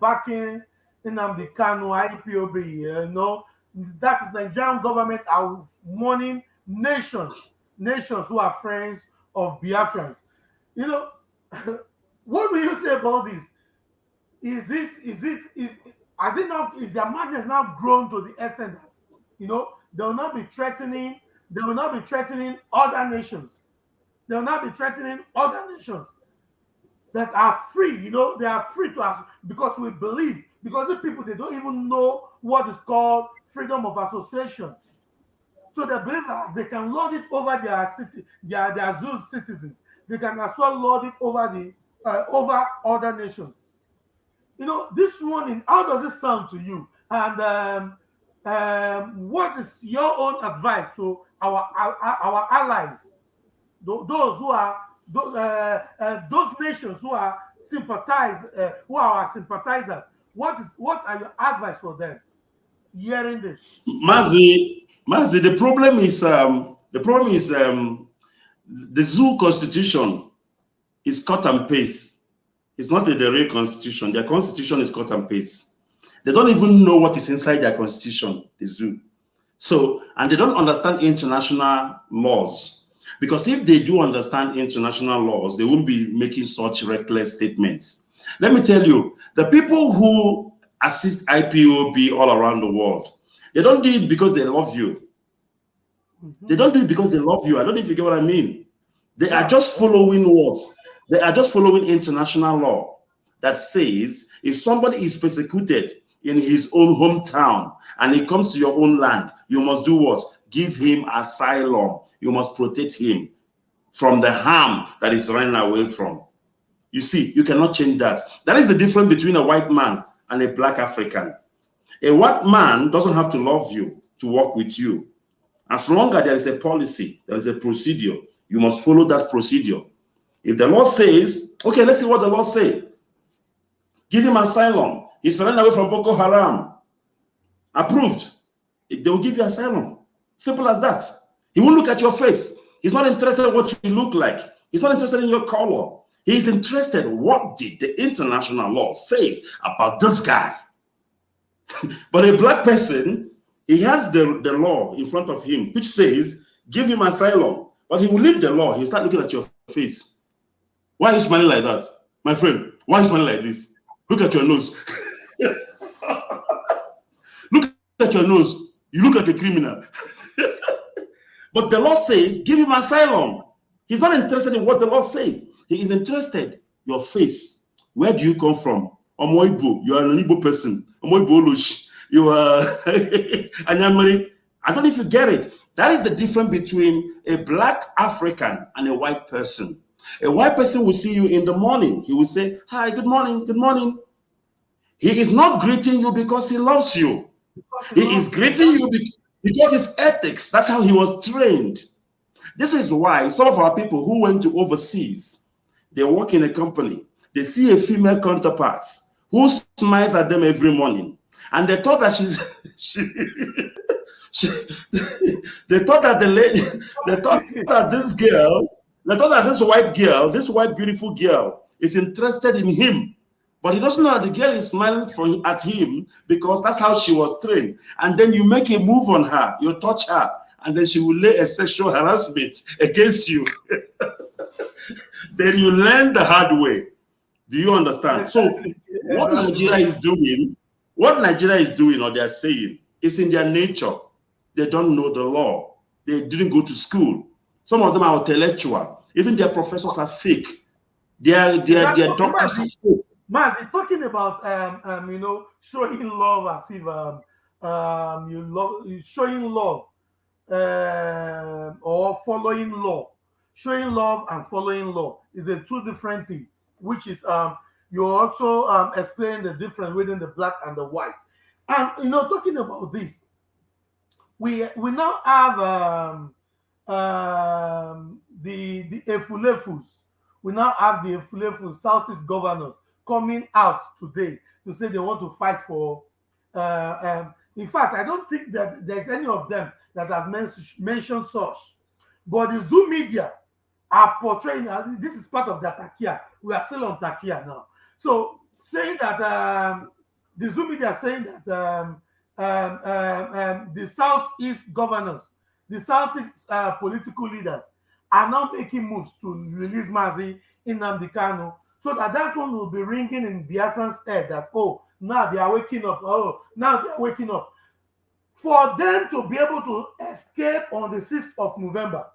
backing Nnamdi Kanu, IPOB. That is Nigerian government are warning nations who are friends of Biafrans. What will you say about this? has it not, is their madness now grown to the extent that, they will not be threatening, other nations. They will not be threatening other nations that are free, they are free to us because we believe, because the people, they don't even know what is called freedom of association. So they believe that they can lord it over their city, their zoo citizens. They can as well lord it over over other nations. This one, how does it sound to you? And what is your own advice to our allies, those who are those nations who are who are our sympathizers? What are your advice for them hearing this? Mazi, the problem is the zoo constitution is cut and paste. It's not the real constitution. Their constitution is cut and paste. They don't even know what is inside their constitution, the zoo. So, and they don't understand international laws. Because if they do understand international laws, they won't be making such reckless statements. Let me tell you, the people who assist IPOB all around the world, they don't do it because they love you. They don't do it because they love you. I don't know if you get what I mean. They are just following what? They are just following international law that says if somebody is persecuted in his own hometown and he comes to your own land, you must do what? Give him asylum. You must protect him from the harm that he's running away from. You see, you cannot change that. That is the difference between a white man and a black African. A white man doesn't have to love you to work with you. As long as there is a policy, there is a procedure, you must follow that procedure. If the law says, okay, let's see what the law says. Give him asylum. He's running away from Boko Haram. Approved. They will give you asylum. Simple as that. He won't look at your face. He's not interested in what you look like. He's not interested in your color. He's interested in what did the international law says about this guy. But a black person, he has the law in front of him, which says, give him asylum. But he will leave the law. He'll start looking at your face. Why are you smiling like that? My friend, why are you smiling like this? Look at your nose. Look at your nose. You look like a criminal. But the law says, give him asylum. He's not interested in what the law says. He is interested in your face. Where do you come from? Omoibo, you are an Igbo person. Omoibo Olush. You are Anyamari. I don't know if you get it. That is the difference between a black African and a white person. A white person will see you in the morning. He will say, hi, good morning, good morning. He is not greeting you because he loves you. He is greeting you because his ethics, that's how he was trained. This is why some of our people who went to overseas, they work in a company, they see a female counterpart who smiles at them every morning. And they thought that they thought that the lady, they thought that this girl, they thought that this white girl, this white beautiful girl is interested in him. But he doesn't know that the girl is smiling at him because that's how she was trained. And then you make a move on her, you touch her, and then she will lay a sexual harassment against you. Then you learn the hard way. Do you understand? So what Nigeria is doing, or they are saying, is in their nature. They don't know the law. They didn't go to school. Some of them are intellectual. Even their professors are fake. Their doctors are fake. Man, talking about showing love as if showing love or following law. Showing love and following law is a two different thing, which is you also explain the difference within the black and the white. And talking about this, we now have the Efulefus. We now have the Efulefus Southeast governors coming out today to say they want to fight for. In fact, I don't think that there's any of them that has mentioned such. But the Zoo media are portraying, this is part of the TACKIA. We are still on TACKIA now. So saying that the Zoo media are saying that the Southeast governors, the Southeast political leaders are now making moves to release Mazi Nnamdi Kanu so that that one will be ringing in Biafran's head that, oh, now they are waking up. Oh, now they are waking up. For them to be able to escape on the 6th of November.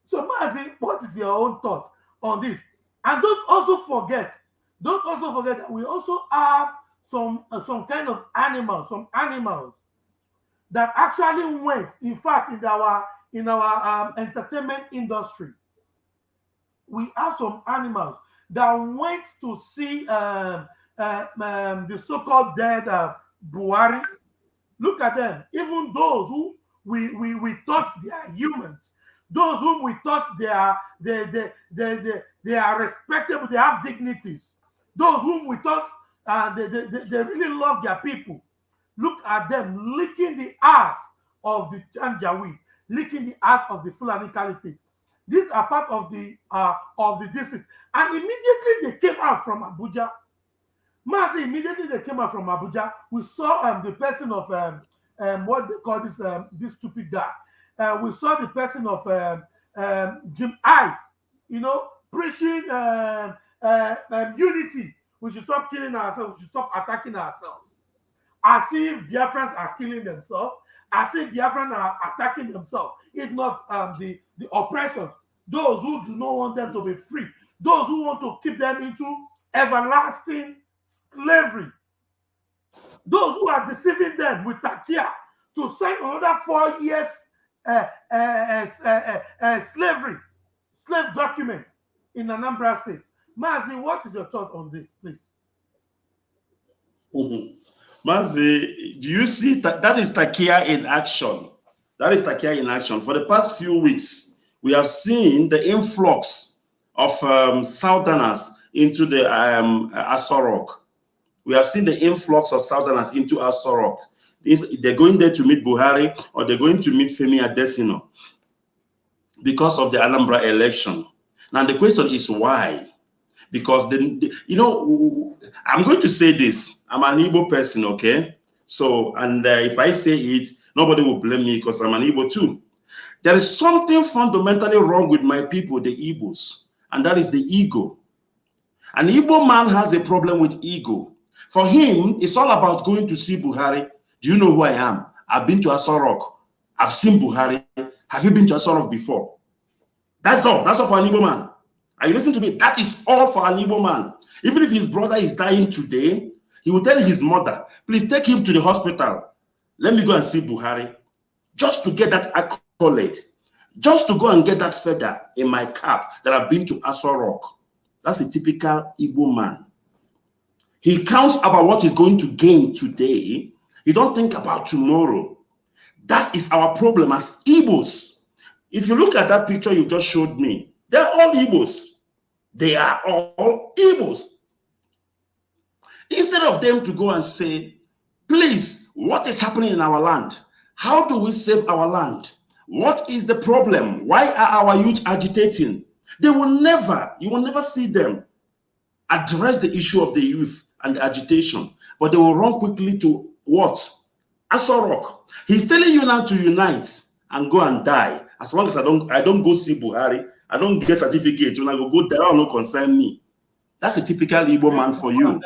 So, Mazi, what is your own thought on this? And don't also forget that we also have some kind of animals, some animals that actually went, in fact, in our entertainment industry, we have some animals that went to see the so-called dead Buhari. Look at them. Even those who we thought they are humans, those whom we thought they are respectable, they have dignities, those whom we thought they really love their people. Look at them licking the ass of the janjaweed, licking the ass of the Fulani Caliphate. These are part of the district. And immediately they came out from Abuja. Mazi, immediately they came out from Abuja. We saw the person of what they call this stupid guy. We saw the person of Jim I, preaching unity. We should stop killing ourselves. We should stop attacking ourselves. As if Biafrans are killing themselves, as if Biafrans are attacking themselves, if not the oppressors, those who do not want them to be free, those who want to keep them into everlasting slavery, those who are deceiving them with TACKIA to sign another 4 years slave document in Anambra State. Mazi, what is your thought on this, please? Mazi, do you see that is TACKIA in action? That is TACKIA in action. For the past few weeks, we have seen the influx of Southerners into the Aso Rock. We have seen the influx of Southerners into Aso Rock. They're going there to meet Buhari, or they're going to meet Femi Adesina because of the Anambra election. Now the question is why? Because I'm going to say this. I'm an Igbo person, okay? So, and if I say it, nobody will blame me because I'm an Igbo too. There is something fundamentally wrong with my people, the Igbos, and that is the ego. An Igbo man has a problem with ego. For him, it's all about going to see Buhari. Do you know who I am? I've been to Aso Rock. I've seen Buhari. Have you been to Aso Rock before? That's all. That's all for an Igbo man. Are you listening to me? That is all for an Igbo man. Even if his brother is dying today, he will tell his mother, please take him to the hospital. Let me go and see Buhari. Just to get that accolade. Just to go and get that feather in my cap that I've been to Aso Rock. That's a typical Igbo man. He counts about what he's going to gain today. He don't think about tomorrow. That is our problem as Igbos. If you look at that picture you just showed me, they're all Igbos. They are all Igbos. Instead of them to go and say, please, what is happening in our land? How do we save our land? What is the problem? Why are our youth agitating? You will never see them address the issue of the youth and the agitation, but they will run quickly to what? Aso Rock. He's telling you now to unite and go and die. As long as I don't go see Buhari, I don't get certificates. When I go there, that will not concern me. That's a typical Igbo man for you.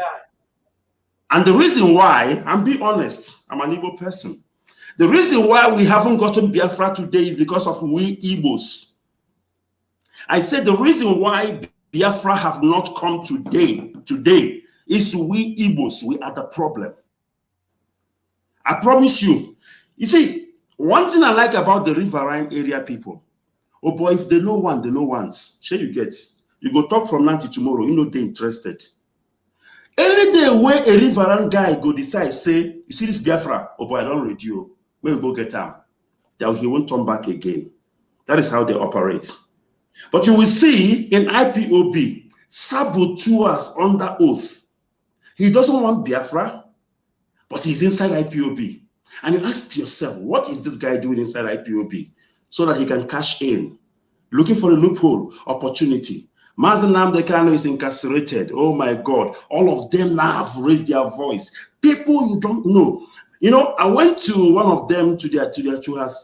And the reason why, I'm being honest, I'm an Igbo person. The reason why we haven't gotten Biafra today is because of we Igbos. I said the reason why Biafra have not come today is we Igbos. We are the problem. I promise you. You see, one thing I like about the riverine area people, oh boy, if they know one, they know once. Sure you get. You go talk from now to tomorrow, you know they're interested. Any day where a riverine guy go decide, say, you see this Biafra, oh boy, I don't read you. Where you go get him? Then he won't turn back again. That is how they operate. But you will see in IPOB, saboteurs under oath. He doesn't want Biafra, but he's inside IPOB. And you ask yourself, what is this guy doing inside IPOB? So that he can cash in, looking for a loophole, opportunity. Mazi Nnamdi Kanu is incarcerated. Oh my God. All of them now have raised their voice. People you don't know. You know, I went to one of them to her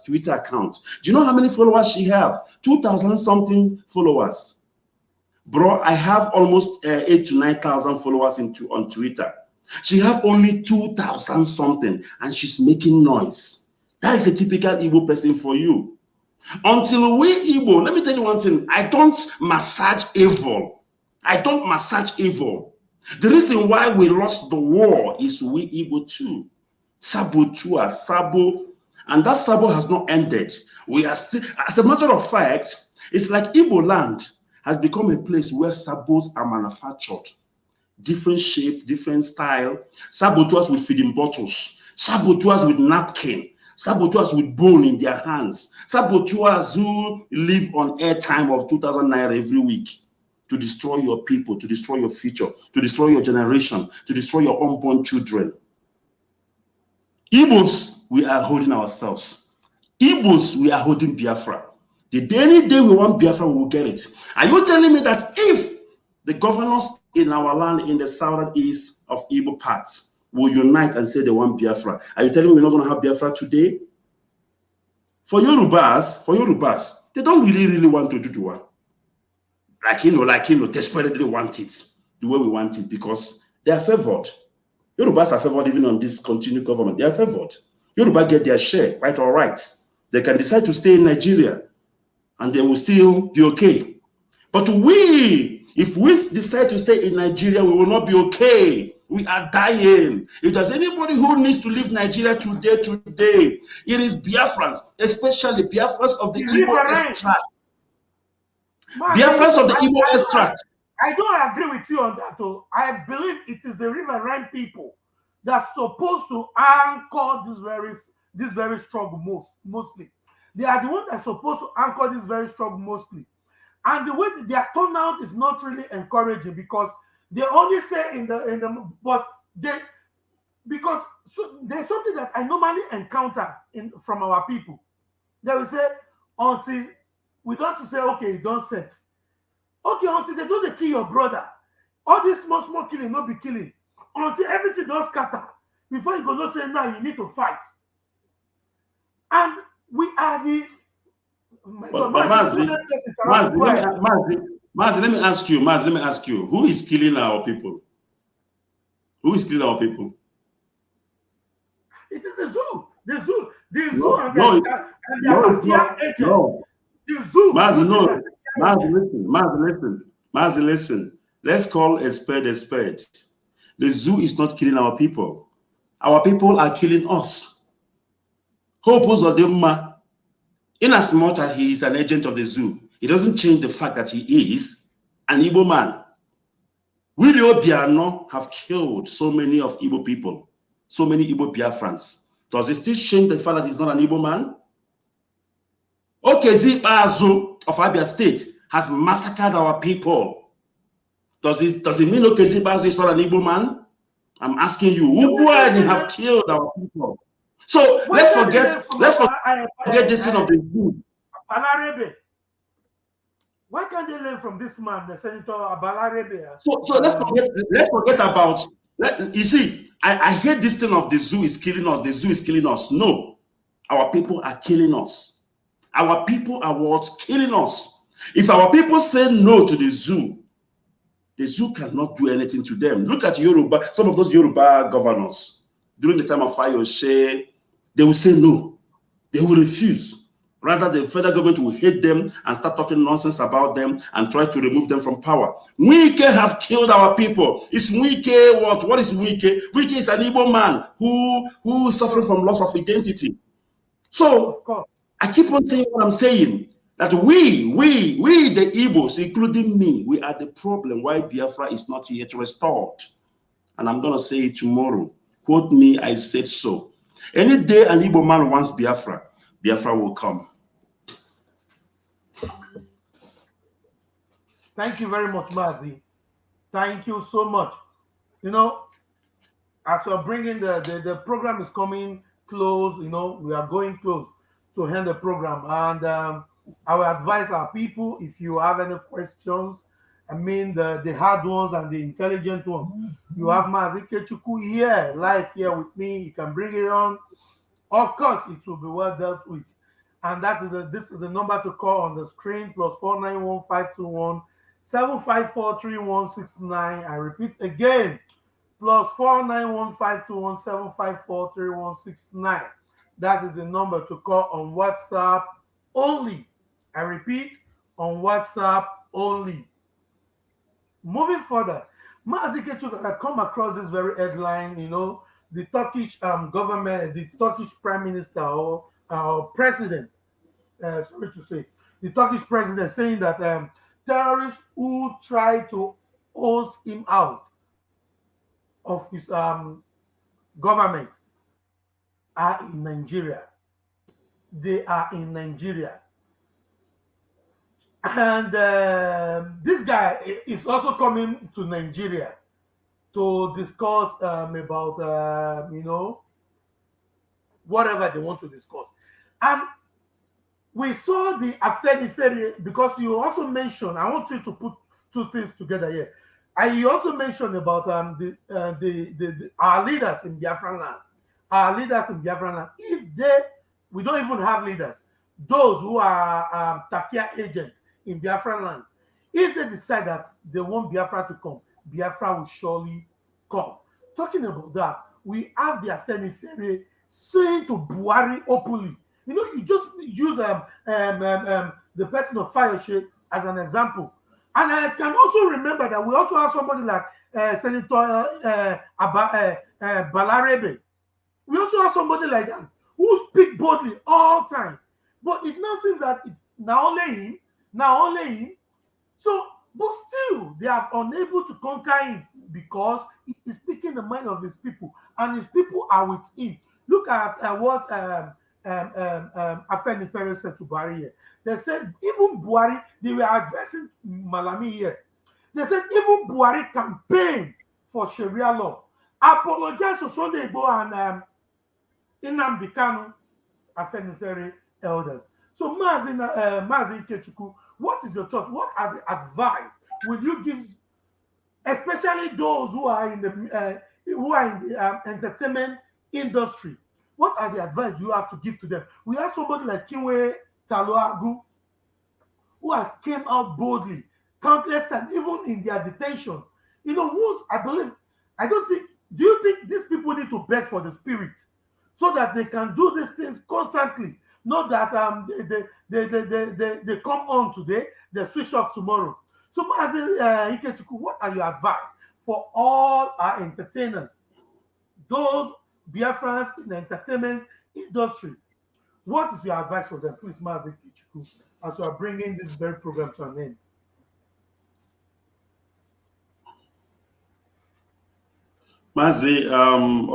Twitter account. Do you know how many followers she have? 2,000 something followers. Bro, I have almost 8 to 9,000 followers on Twitter. She have only 2,000 something, and she's making noise. That is a typical Igbo person for you. Until we Igbo, let me tell you one thing, I don't massage evil. I don't massage evil. The reason why we lost the war is we Igbo too. Sabo Chua, Sabo, and that Sabo has not ended. We are still, as a matter of fact, it's like Igbo land has become a place where sabos are manufactured. Different shape, different style. Saboteurs with feeding bottles, saboteurs with napkin, saboteurs with bone in their hands, saboteurs who live on airtime of 2,000 naira every week to destroy your people, to destroy your future, to destroy your generation, to destroy your unborn children. Igbos, we are holding ourselves. Igbos, we are holding Biafra. Any day we want Biafra, we will get it. Are you telling me that if the governors in our land in the southern east of Igbo parts will unite and say they want Biafra, are you telling me we're not going to have Biafra today? For Yorubas, they don't really want to do the one. Desperately want it the way we want it because they are favored. Yorubas are favored even on this continued government. They are favored. Yoruba get their share, quite all right. They can decide to stay in Nigeria and they will still be okay. But if we decide to stay in Nigeria, we will not be okay. We are dying. If there's anybody who needs to leave Nigeria today, it is Biafrans, especially Biafrans of the Igbo extract. Biafrans of the Igbo extract. I don't agree with you on that, though. I believe it is the riverine people that's supposed to anchor this very struggle mostly. They are the ones that are supposed to anchor this very struggle mostly. And the way their turnout is not really encouraging because they only say because there's something that I normally encounter from our people. They will say until we don't say okay, don't set. Okay, until they don't kill your brother. All this small killing, not be killing. Until everything does scatter. Before you go no say now you need to fight. And we are the Mazi, let me ask you, who is killing our people? Who is killing our people? It is the zoo. The zoo and the TACKIA agent. No. The zoo. Mazi, listen. Let's call a spade a spade. The zoo is not killing our people. Our people are killing us. Hope Uzodimma, in as much as he is an agent of the zoo, it doesn't change the fact that he is an Igbo man. Willie Obiano have killed so many of Igbo people, so many Igbo Biafrans. Does it still change the fact that he's not an Igbo man? Okezi Bazu of Abia State has massacred our people. Does it mean Okezi Bazu is not an Igbo man? I'm asking you, who have killed our people? So let's forget this thing of the zoo. Why can't they learn from this man, the Senator Abalarebe? So let's forget about. You see, I hate this thing of the zoo is killing us. The zoo is killing us. No, our people are killing us. Our people are what's killing us. If our people say no to the zoo cannot do anything to them. Look at Yoruba. Some of those Yoruba governors during the time of Fayose, they will say no. They will refuse. Rather, the federal government will hate them and start talking nonsense about them and try to remove them from power. Wike have killed our people. Is Wike what? What is Wike? Wike is an Igbo man who is suffering from loss of identity. So I keep on saying what I'm saying, that we the Igbos, including me, we are the problem why Biafra is not yet restored. And I'm going to say it tomorrow. Quote me, I said so. Any day an Igbo man wants Biafra, Biafra will come. Thank you very much, Mazi. Thank you so much. You know, as we're bringing the program is coming close, you know, we are going close to end the program. And I will advise our people, if you have any questions, I mean the hard ones and the intelligent ones, you have Mazi Kechuku here, live here with me. You can bring it on. Of course, it will be well dealt with. And this is the number to call on the screen, +491 521 7543169. I repeat again, +49152175436169. That is the number to call on WhatsApp only. I repeat, on WhatsApp only. Moving further, Maazike Chuka come across this very headline, the Turkish government, the Turkish prime minister or president, sorry to say, the Turkish president saying that terrorists who try to host him out of his government are in Nigeria. They are in Nigeria. And this guy is also coming to Nigeria to discuss about, whatever they want to discuss. And we saw the Afenifere, because you also mentioned, I want you to put two things together here. And you also mentioned about our leaders in Biafran land. Our leaders in Biafran land, we don't even have leaders, those who are TACKIA agents in Biafran land, if they decide that they want Biafra to come, Biafra will surely come. Talking about that, we have the Afenifere saying to Buhari openly, you just use the person of Fayoshe as an example. And I can also remember that we also have somebody like Senator Balarebe. We also have somebody like that who speak boldly all time. But it now seems that now only him. So, but still, they are unable to conquer him because he is speaking the mind of his people, and his people are with him. Look at what Afenifere said to Buhari here. They said even Buhari, they were addressing Malami here. They said even Buhari campaign for Sharia law, apologize to Sunday Igbo and Nnamdi Kanu, Afenifere elders. So Mazi Ikechukwu, what is your thought? What are the advice will you give, especially those who are in the entertainment industry? What are the advice you have to give to them? We have somebody like Chinwe Taloagu, who has came out boldly countless times, even in their detention. Do you think these people need to beg for the spirit so that they can do these things constantly? Not that they come on today, they switch off tomorrow. So Mazi Ikechukwu, what are your advice for all our entertainers, those Biafrans in the entertainment industries? What is your advice for them, please, Mazi Ikechukwu, as you are bringing this very program to an end? Mazi,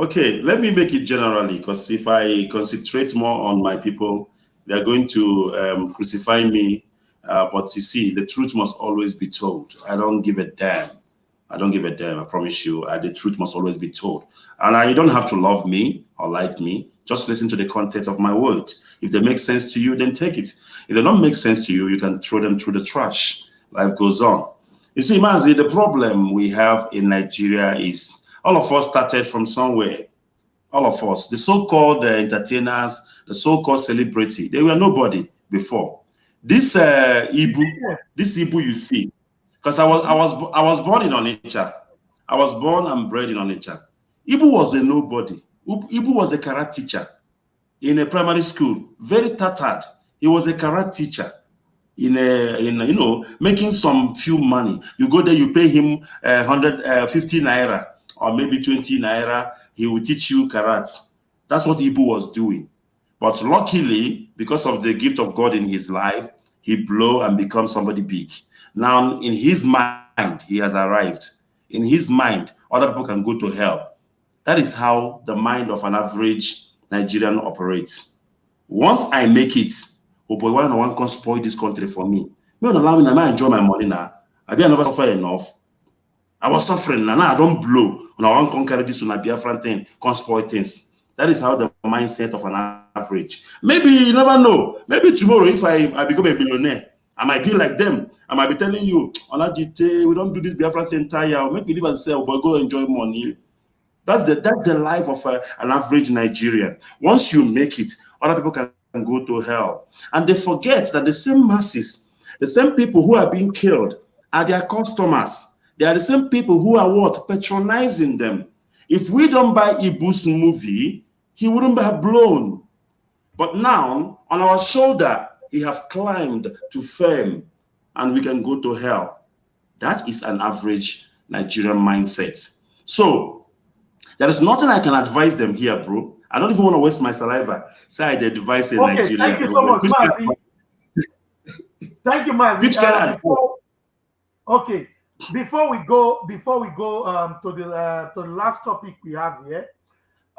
okay, let me make it generally, because if I concentrate more on my people, they're going to crucify me. But you see, the truth must always be told. I don't give a damn. I don't give a damn, I promise you. The truth must always be told. And you don't have to love me or like me. Just listen to the content of my word. If they make sense to you, then take it. If they don't make sense to you, you can throw them through the trash. Life goes on. You see, Mazi, the problem we have in Nigeria is all of us started from somewhere. All of us, the so-called entertainers, the so-called celebrity, they were nobody before. This Ibu you see, because I was born in Onitsha. I was born and bred in Onitsha. Ibu was a nobody. Ibu was a karate teacher in a primary school, very tattered. He was a karate teacher making some few money. You go there, you pay him 150 naira or maybe 20 naira. He will teach you karate. That's what Ibu was doing. But luckily, because of the gift of God in his life, he blew and become somebody big. Now, in his mind, he has arrived. In his mind, other people can go to hell. That is how the mind of an average Nigerian operates. Once I make it, oh boy, why no one can spoil this country for me? Me don't allow me to enjoy my money now. I never suffer enough. I was suffering now. I don't blow. When I want to carry this on a Biafran thing, can't spoil things. That is how the mindset of an average. Maybe you never know. Maybe tomorrow, if I become a millionaire, I might be like them. I might be telling you, Olajite, we don't do this Biafran thing entire. Make me live and sell, but go enjoy money. That's the life of an average Nigerian. Once you make it, other people can go to hell. And they forget that the same masses, the same people who are being killed, are their customers. They are the same people who are what? Patronizing them. If we don't buy Ibu's movie, he wouldn't have blown. But now, on our shoulder, he have climbed to fame, and we can go to hell. That is an average Nigerian mindset. So, there is nothing I can advise them here, bro. I don't even want to waste my saliva. Say I advise a Nigerian. Thank you so much, Mazi. Thank you, Mazi. Which kind of okay, before we go to the last topic we have here,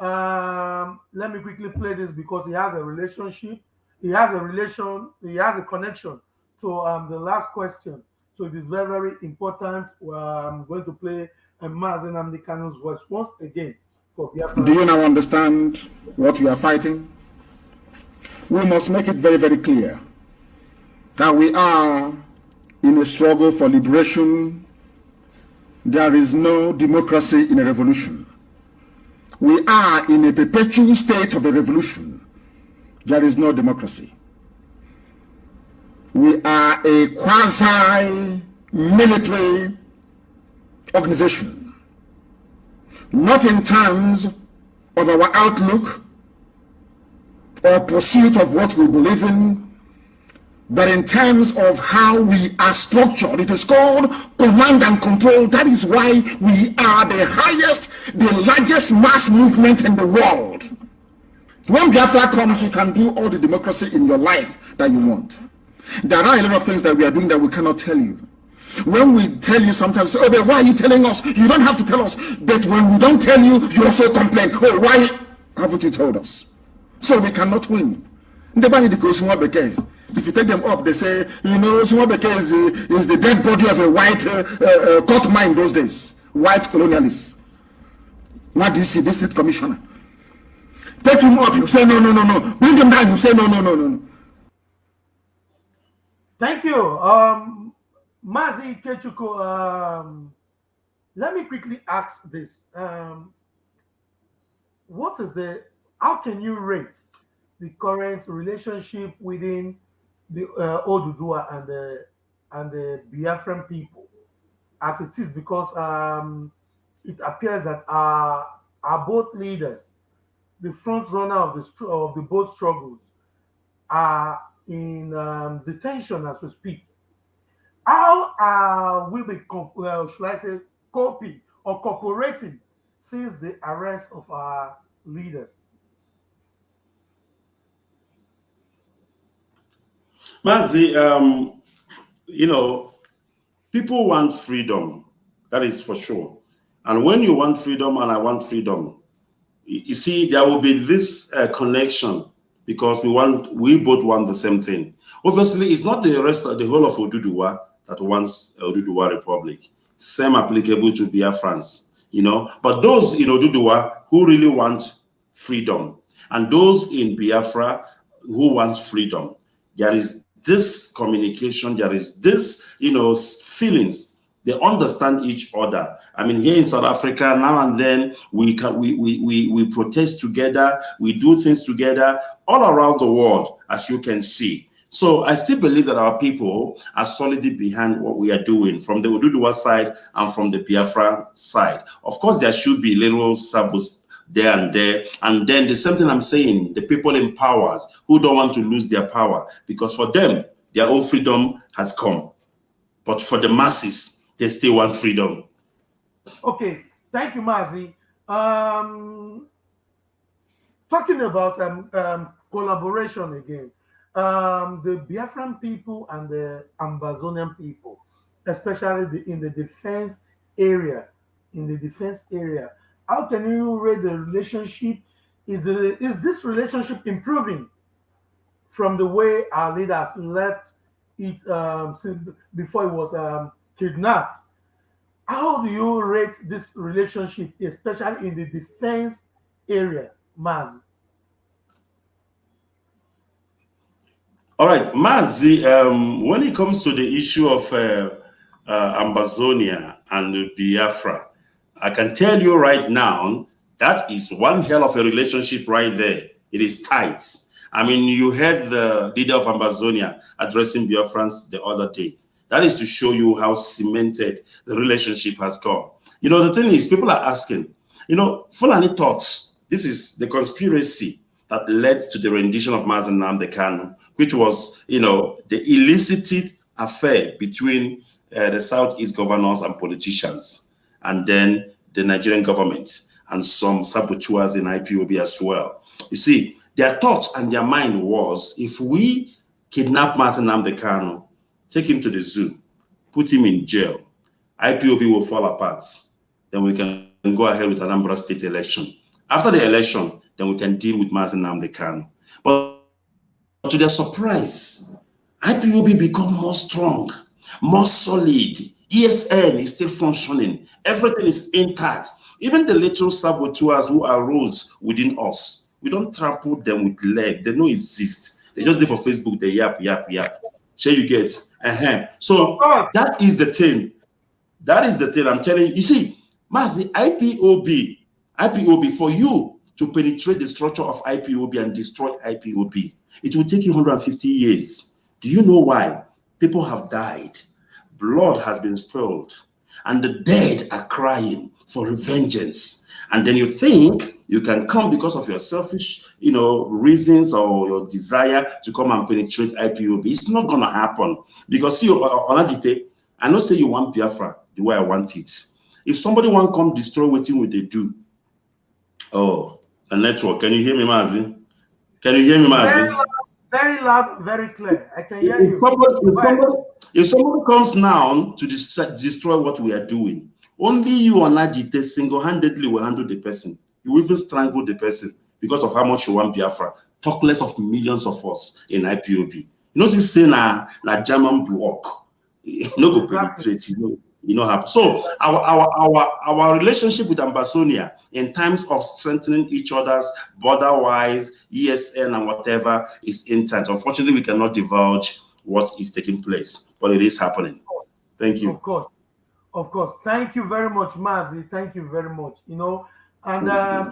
let me quickly play this because he has a relationship. He has a connection to the last question. So it is very, very important. I'm going to play Mazi Nnamdi Kanu's voice once again for Biafra. Do you now understand what we are fighting? We must make it very, very clear that we are in a struggle for liberation. There is no democracy in a revolution. We are in a perpetual state of a revolution. There is no democracy. We are a quasi-military organization, not in terms of our outlook or pursuit of what we believe in, but in terms of how we are structured. It is called command and control. That is why we are the highest, the largest mass movement in the world. When Biafra comes, you can do all the democracy in your life that you want. There are a lot of things that we are doing that we cannot tell you. When we tell you sometimes, oh, but why are you telling us? You don't have to tell us. But when we don't tell you, you also complain. Oh, why haven't you told us? So we cannot win. If you take them up, they say, you know, Sumabeke is the dead body of a white court mine those days. White colonialists. What do you see? This state commissioner. Take him up, you say no. Bring him down, you say no. Thank you. Mazi Kechuko, let me quickly ask this. How can you rate the current relationship within the Oduduwa and the Biafran people as it is? Because it appears that our both leaders, the front runner of the both struggles, are in detention as we speak. How are we should I say, coping or cooperating since the arrest of our leaders? Mazi, you know, people want freedom. That is for sure. And when you want freedom and I want freedom, you see, there will be this connection because we both want the same thing. Obviously, it's not the rest of the whole of Oduduwa that wants Oduduwa Republic. Same applicable to Biafrans, you know. But those in Oduduwa who really want freedom, and those in Biafra who wants freedom, there is this communication, there is this, you know, feelings. They understand each other. I mean, here in South Africa, now and then we protest together, we do things together all around the world, as you can see. So I still believe that our people are solidly behind what we are doing from the Oduduwa side and from the Biafra side. Of course, there should be little sabos there. And then the same thing I'm saying, the people in powers who don't want to lose their power, because for them, their own freedom has come. But for the masses, they still want freedom. Okay, thank you, Mazi. Talking about collaboration again, the Biafran people and the Ambazonian people, especially in the defense area, how can you rate the relationship? Is this relationship improving from the way our leaders left it before it was kidnapped? How do you rate this relationship, especially in the defense area, Mazi? All right, Mazi, when it comes to the issue of Ambazonia and Biafra, I can tell you right now, that is one hell of a relationship right there. It is tight. I mean, you heard the leader of Ambazonia addressing Biafrans the other day. That is to show you how cemented the relationship has gone. You know, the thing is, people are asking, you know, Fulani thoughts, this is the conspiracy that led to the rendition of Mazi Nnamdi Kanu, which was, you know, the illicit affair between the Southeast governors and politicians, and then the Nigerian government and some saboteurs in IPOB as well. You see, their thought and their mind was, if we kidnap Mazi Nnamdi Kanu, take him to the zoo, put him in jail, IPOB will fall apart. Then we can go ahead with Anambra State election. After the election, then we can deal with Mazi Nnamdi Kanu. But to their surprise, IPOB become more strong, more solid. ESN is still functioning. Everything is intact. Even the little saboteurs who arose within us, we don't trample them with leg. They don't exist. They just live for Facebook. They yap. Share you get. So that is the thing. That is the thing I'm telling you. You see, Mazi, IPOB, for you to penetrate the structure of IPOB and destroy IPOB, it will take you 150 years. Do you know why? People have died. Blood has been spilled. And the dead are crying for revengeance. And then you think you can come because of your selfish, you know, reasons or your desire to come and penetrate IPOB. It's not going to happen. Because, see, Olajite, I know say you want Biafra the way I want it. If somebody want to come destroy what they do, oh, the network. Can you hear me, Mazi? Can you hear me, Mazi? Very loud, very clear. I can hear you. If somebody comes now to destroy what we are doing, only you and Najite single-handedly will handle the person. You will even strangle the person because of how much you want Biafra. Talk less of millions of us in IPOB. You know, this say na German block. You know, go penetrate. You know happen. So our relationship with Ambazonia in times of strengthening each other's border-wise, ESN and whatever is intact. Unfortunately, we cannot divulge what is taking place, but it is happening. Thank you. Of course. Thank you very much, Mazi. Thank you very much. You know, and I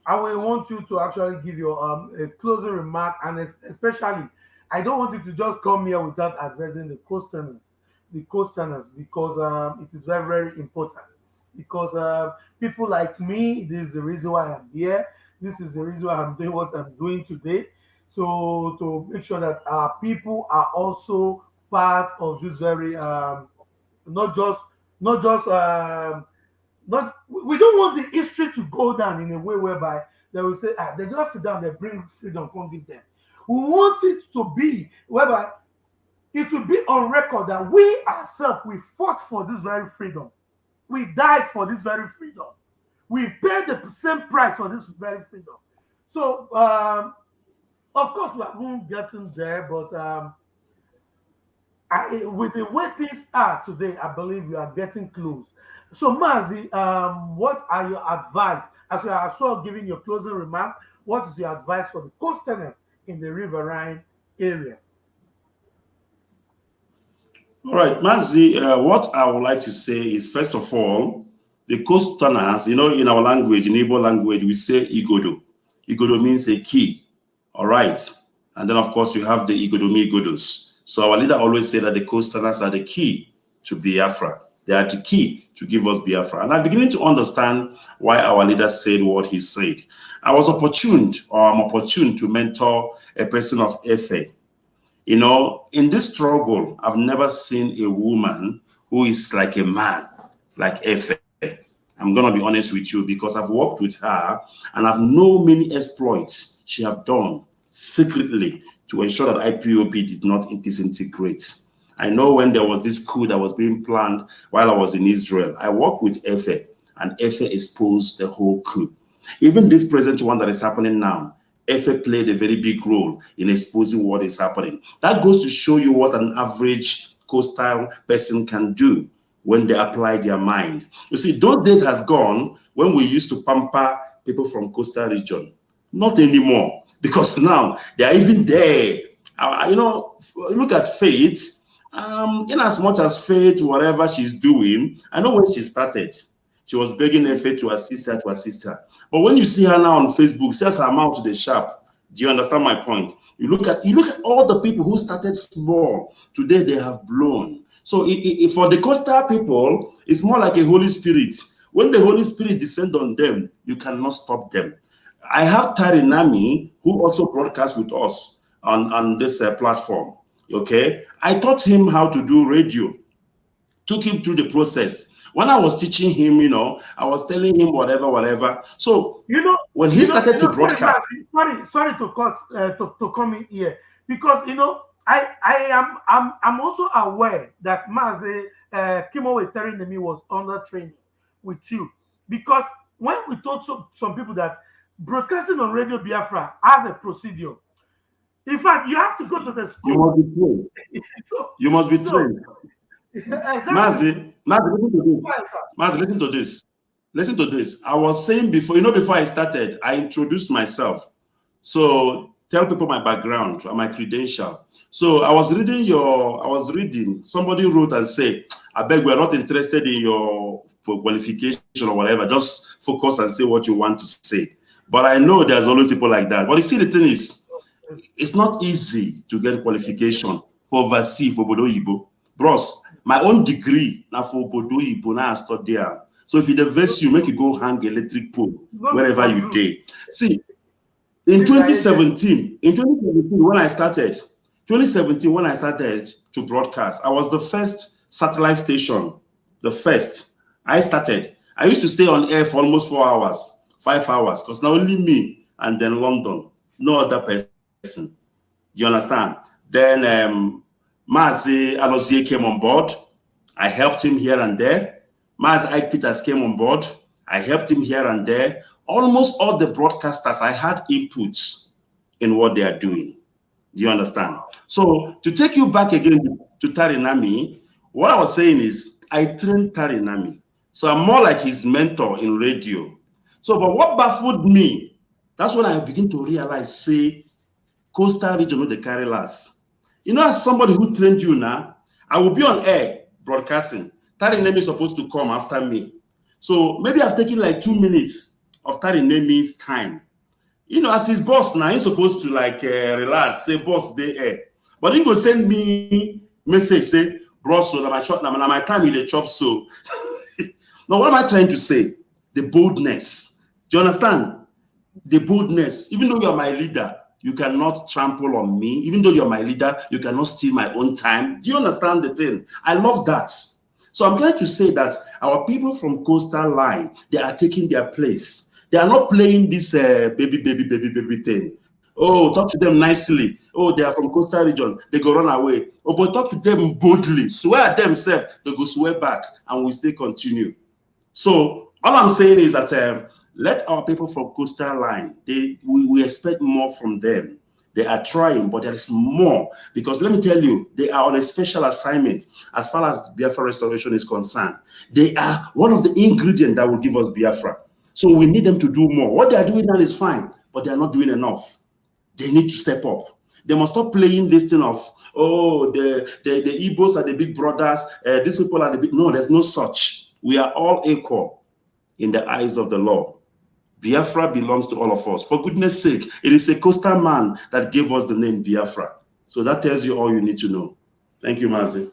will want you to actually give your a closing remark, and especially, I don't want you to just come here without addressing the coasterners, because it is very, very important. Because people like me, this is the reason why I'm here. This is the reason why I'm doing what I'm doing today. So to make sure that our people are also part of this very not just we don't want the history to go down in a way whereby they will say, they just sit down, they bring freedom, come give them. We want it to be whereby it will be on record that we ourselves, we fought for this very freedom. We died for this very freedom. We paid the same price for this very freedom. So, of course, we haven't gotten there, but with the way things are today, I believe we are getting close. So, Mazi, what are your advice? As you are also giving your closing remark, what is your advice for the coasterners in the riverine area? All right, Mazi, what I would like to say is, first of all, the coasterners, you know, in our language, in Igbo language, we say Igodo. Igodo means a key. All right. And then, of course, you have the Igodomi Igodos. So our leader always said that the coasterners are the key to Biafra. They are the key to give us Biafra. And I'm beginning to understand why our leader said what he said. I'm opportune to mentor a person of Efe. You know, in this struggle, I've never seen a woman who is like a man, like Efe. I'm going to be honest with you, because I've worked with her and I've known many exploits she have done secretly to ensure that IPOB did not disintegrate. I know when there was this coup that was being planned while I was in Israel, I worked with Efe, and Efe exposed the whole coup. Even this present one that is happening now, Efe played a very big role in exposing what is happening. That goes to show you what an average coastal person can do when they apply their mind. You see, those days has gone when we used to pamper people from coastal region. Not anymore, because now they are even there. You know, look at Faith. In as much as Faith, whatever she's doing, I know when she started, she was begging Faith to assist her. But when you see her now on Facebook, says her mouth to the sharp, Do you understand my point? You look at all the people who started small. Today they have blown. So for the coastal people, it's more like a Holy Spirit. When the Holy Spirit descends on them, you cannot stop them. I have Tarinami who also broadcasts with us on this platform. Okay, I taught him how to do radio, took him through the process. When I was teaching him, I was telling him whatever. So You know, when he started to sorry, broadcast, sorry to cut to come in here, because I'm also aware that Mazi Kimo Terinemi was under training with you, because when we told some people that broadcasting on Radio Biafra has a procedure. In fact, you have to go to the you school. must be trained. so, You must be so trained. exactly. Mazi, listen to this. Fine, sir. Mazi, listen to this. Listen to this. I was saying before, before I started, I introduced myself. So tell people my background and my credential. So I was reading, somebody wrote and said, I beg, we're not interested in your qualification or whatever. Just focus and say what you want to say. But I know there's always people like that. But you see, the thing is, it's not easy to get qualification for overseas for Bodo Ibo. Bros, my own degree now for Bodo Ibo now I study there. So if it vex you, make you go hang electric pole wherever you day. See, in 2017 when I started, to broadcast, I was the first satellite station. The first. I started. I used to stay on air for almost 4 hours, 5 hours, because now only me and then London, no other person. Do you understand? Then Mazi Alozie came on board. I helped him here and there. Mazi Ike Peters came on board. I helped him here and there. Almost all the broadcasters, I had inputs in what they are doing. Do you understand? So to take you back again to Tarinami, what I was saying is I trained Tarinami. So I'm more like his mentor in radio. So, but what baffled me, that's when I begin to realize, say, coastal region with the carry last. As somebody who trained you now, I will be on air broadcasting. Tarinami is supposed to come after me. So maybe I've taken like 2 minutes of Tarinami's time. As his boss now, he's supposed to relax, say, boss, they air. But he go send me message, say, bro, so now my time in the chop so. Now, what am I trying to say? The boldness. Do you understand? The boldness. Even though you're my leader, you cannot trample on me. Even though you're my leader, you cannot steal my own time. Do you understand the thing? I love that. So I'm trying to say that our people from coastal line, they are taking their place. They are not playing this baby thing. Oh, talk to them nicely. Oh, they are from coastal region. They go run away. Oh, but talk to them boldly. Swear at themselves. They go swear back and we still continue. So all I'm saying is that let our people from coastal line, we expect more from them. They are trying, but there is more. Because let me tell you, they are on a special assignment as far as Biafra restoration is concerned. They are one of the ingredients that will give us Biafra. So we need them to do more. What they are doing now is fine, but they are not doing enough. They need to step up. They must stop playing this thing of, oh, the Igbos are the big brothers, these people are the big... No, there's no such. We are all equal in the eyes of the law. Biafra belongs to all of us. For goodness sake, it is a coastal man that gave us the name Biafra. So that tells you all you need to know. Thank you, Mazi.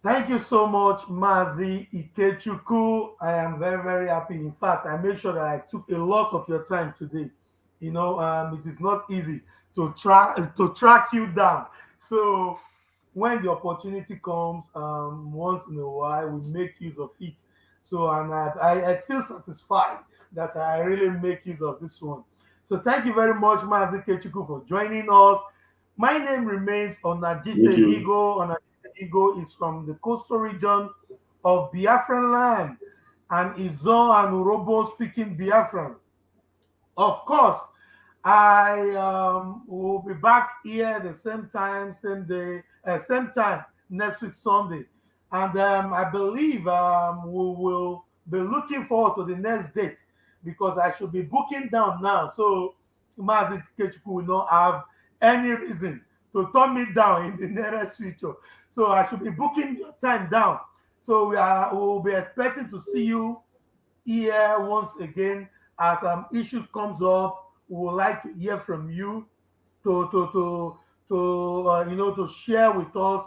Thank you so much, Mazi Ikechukwu. I am very, very happy. In fact, I made sure that I took a lot of your time today. It is not easy to track you down. So when the opportunity comes, once in a while, we make use of it. So, and I feel satisfied that I really make use of this one. So thank you very much, Mazi Ikechukwu, for joining us. My name remains Onajite Igo. Onajite Igo is from the coastal region of Biafran land and Izo and Urobo speaking Biafran. Of course, I will be back here the same time, same day, same time next week, Sunday. And I believe we will be looking forward to the next date because I should be booking down now. So, Mazi Ikechukwu will not have any reason to turn me down in the nearest future. So I should be booking your time down. So we will be expecting to see you here once again as issue comes up We would like to hear from you to share with us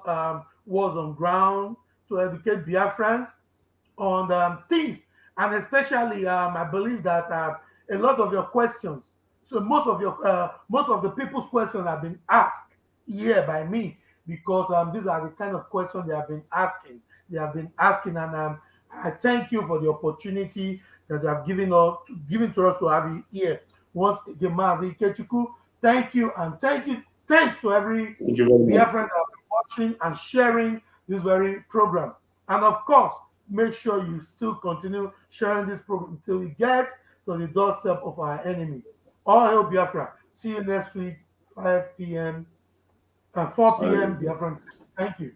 what's on ground, to educate Biafrans on things, and especially I believe that a lot of your questions, so most of the people's questions have been asked here by me, because these are the kind of questions they have been asking. And I thank you for the opportunity that you have given to us to have you here. Once again, Mazi Ikechukwu, thank you, and thanks to every Thank you very much. Biafran that have been watching and sharing this very program. And of course, make sure you still continue sharing this program until we get to the doorstep of our enemy. All hail Biafra. See you next week, 5 p.m. and 4 p.m. Bye. Biafran. Thank you.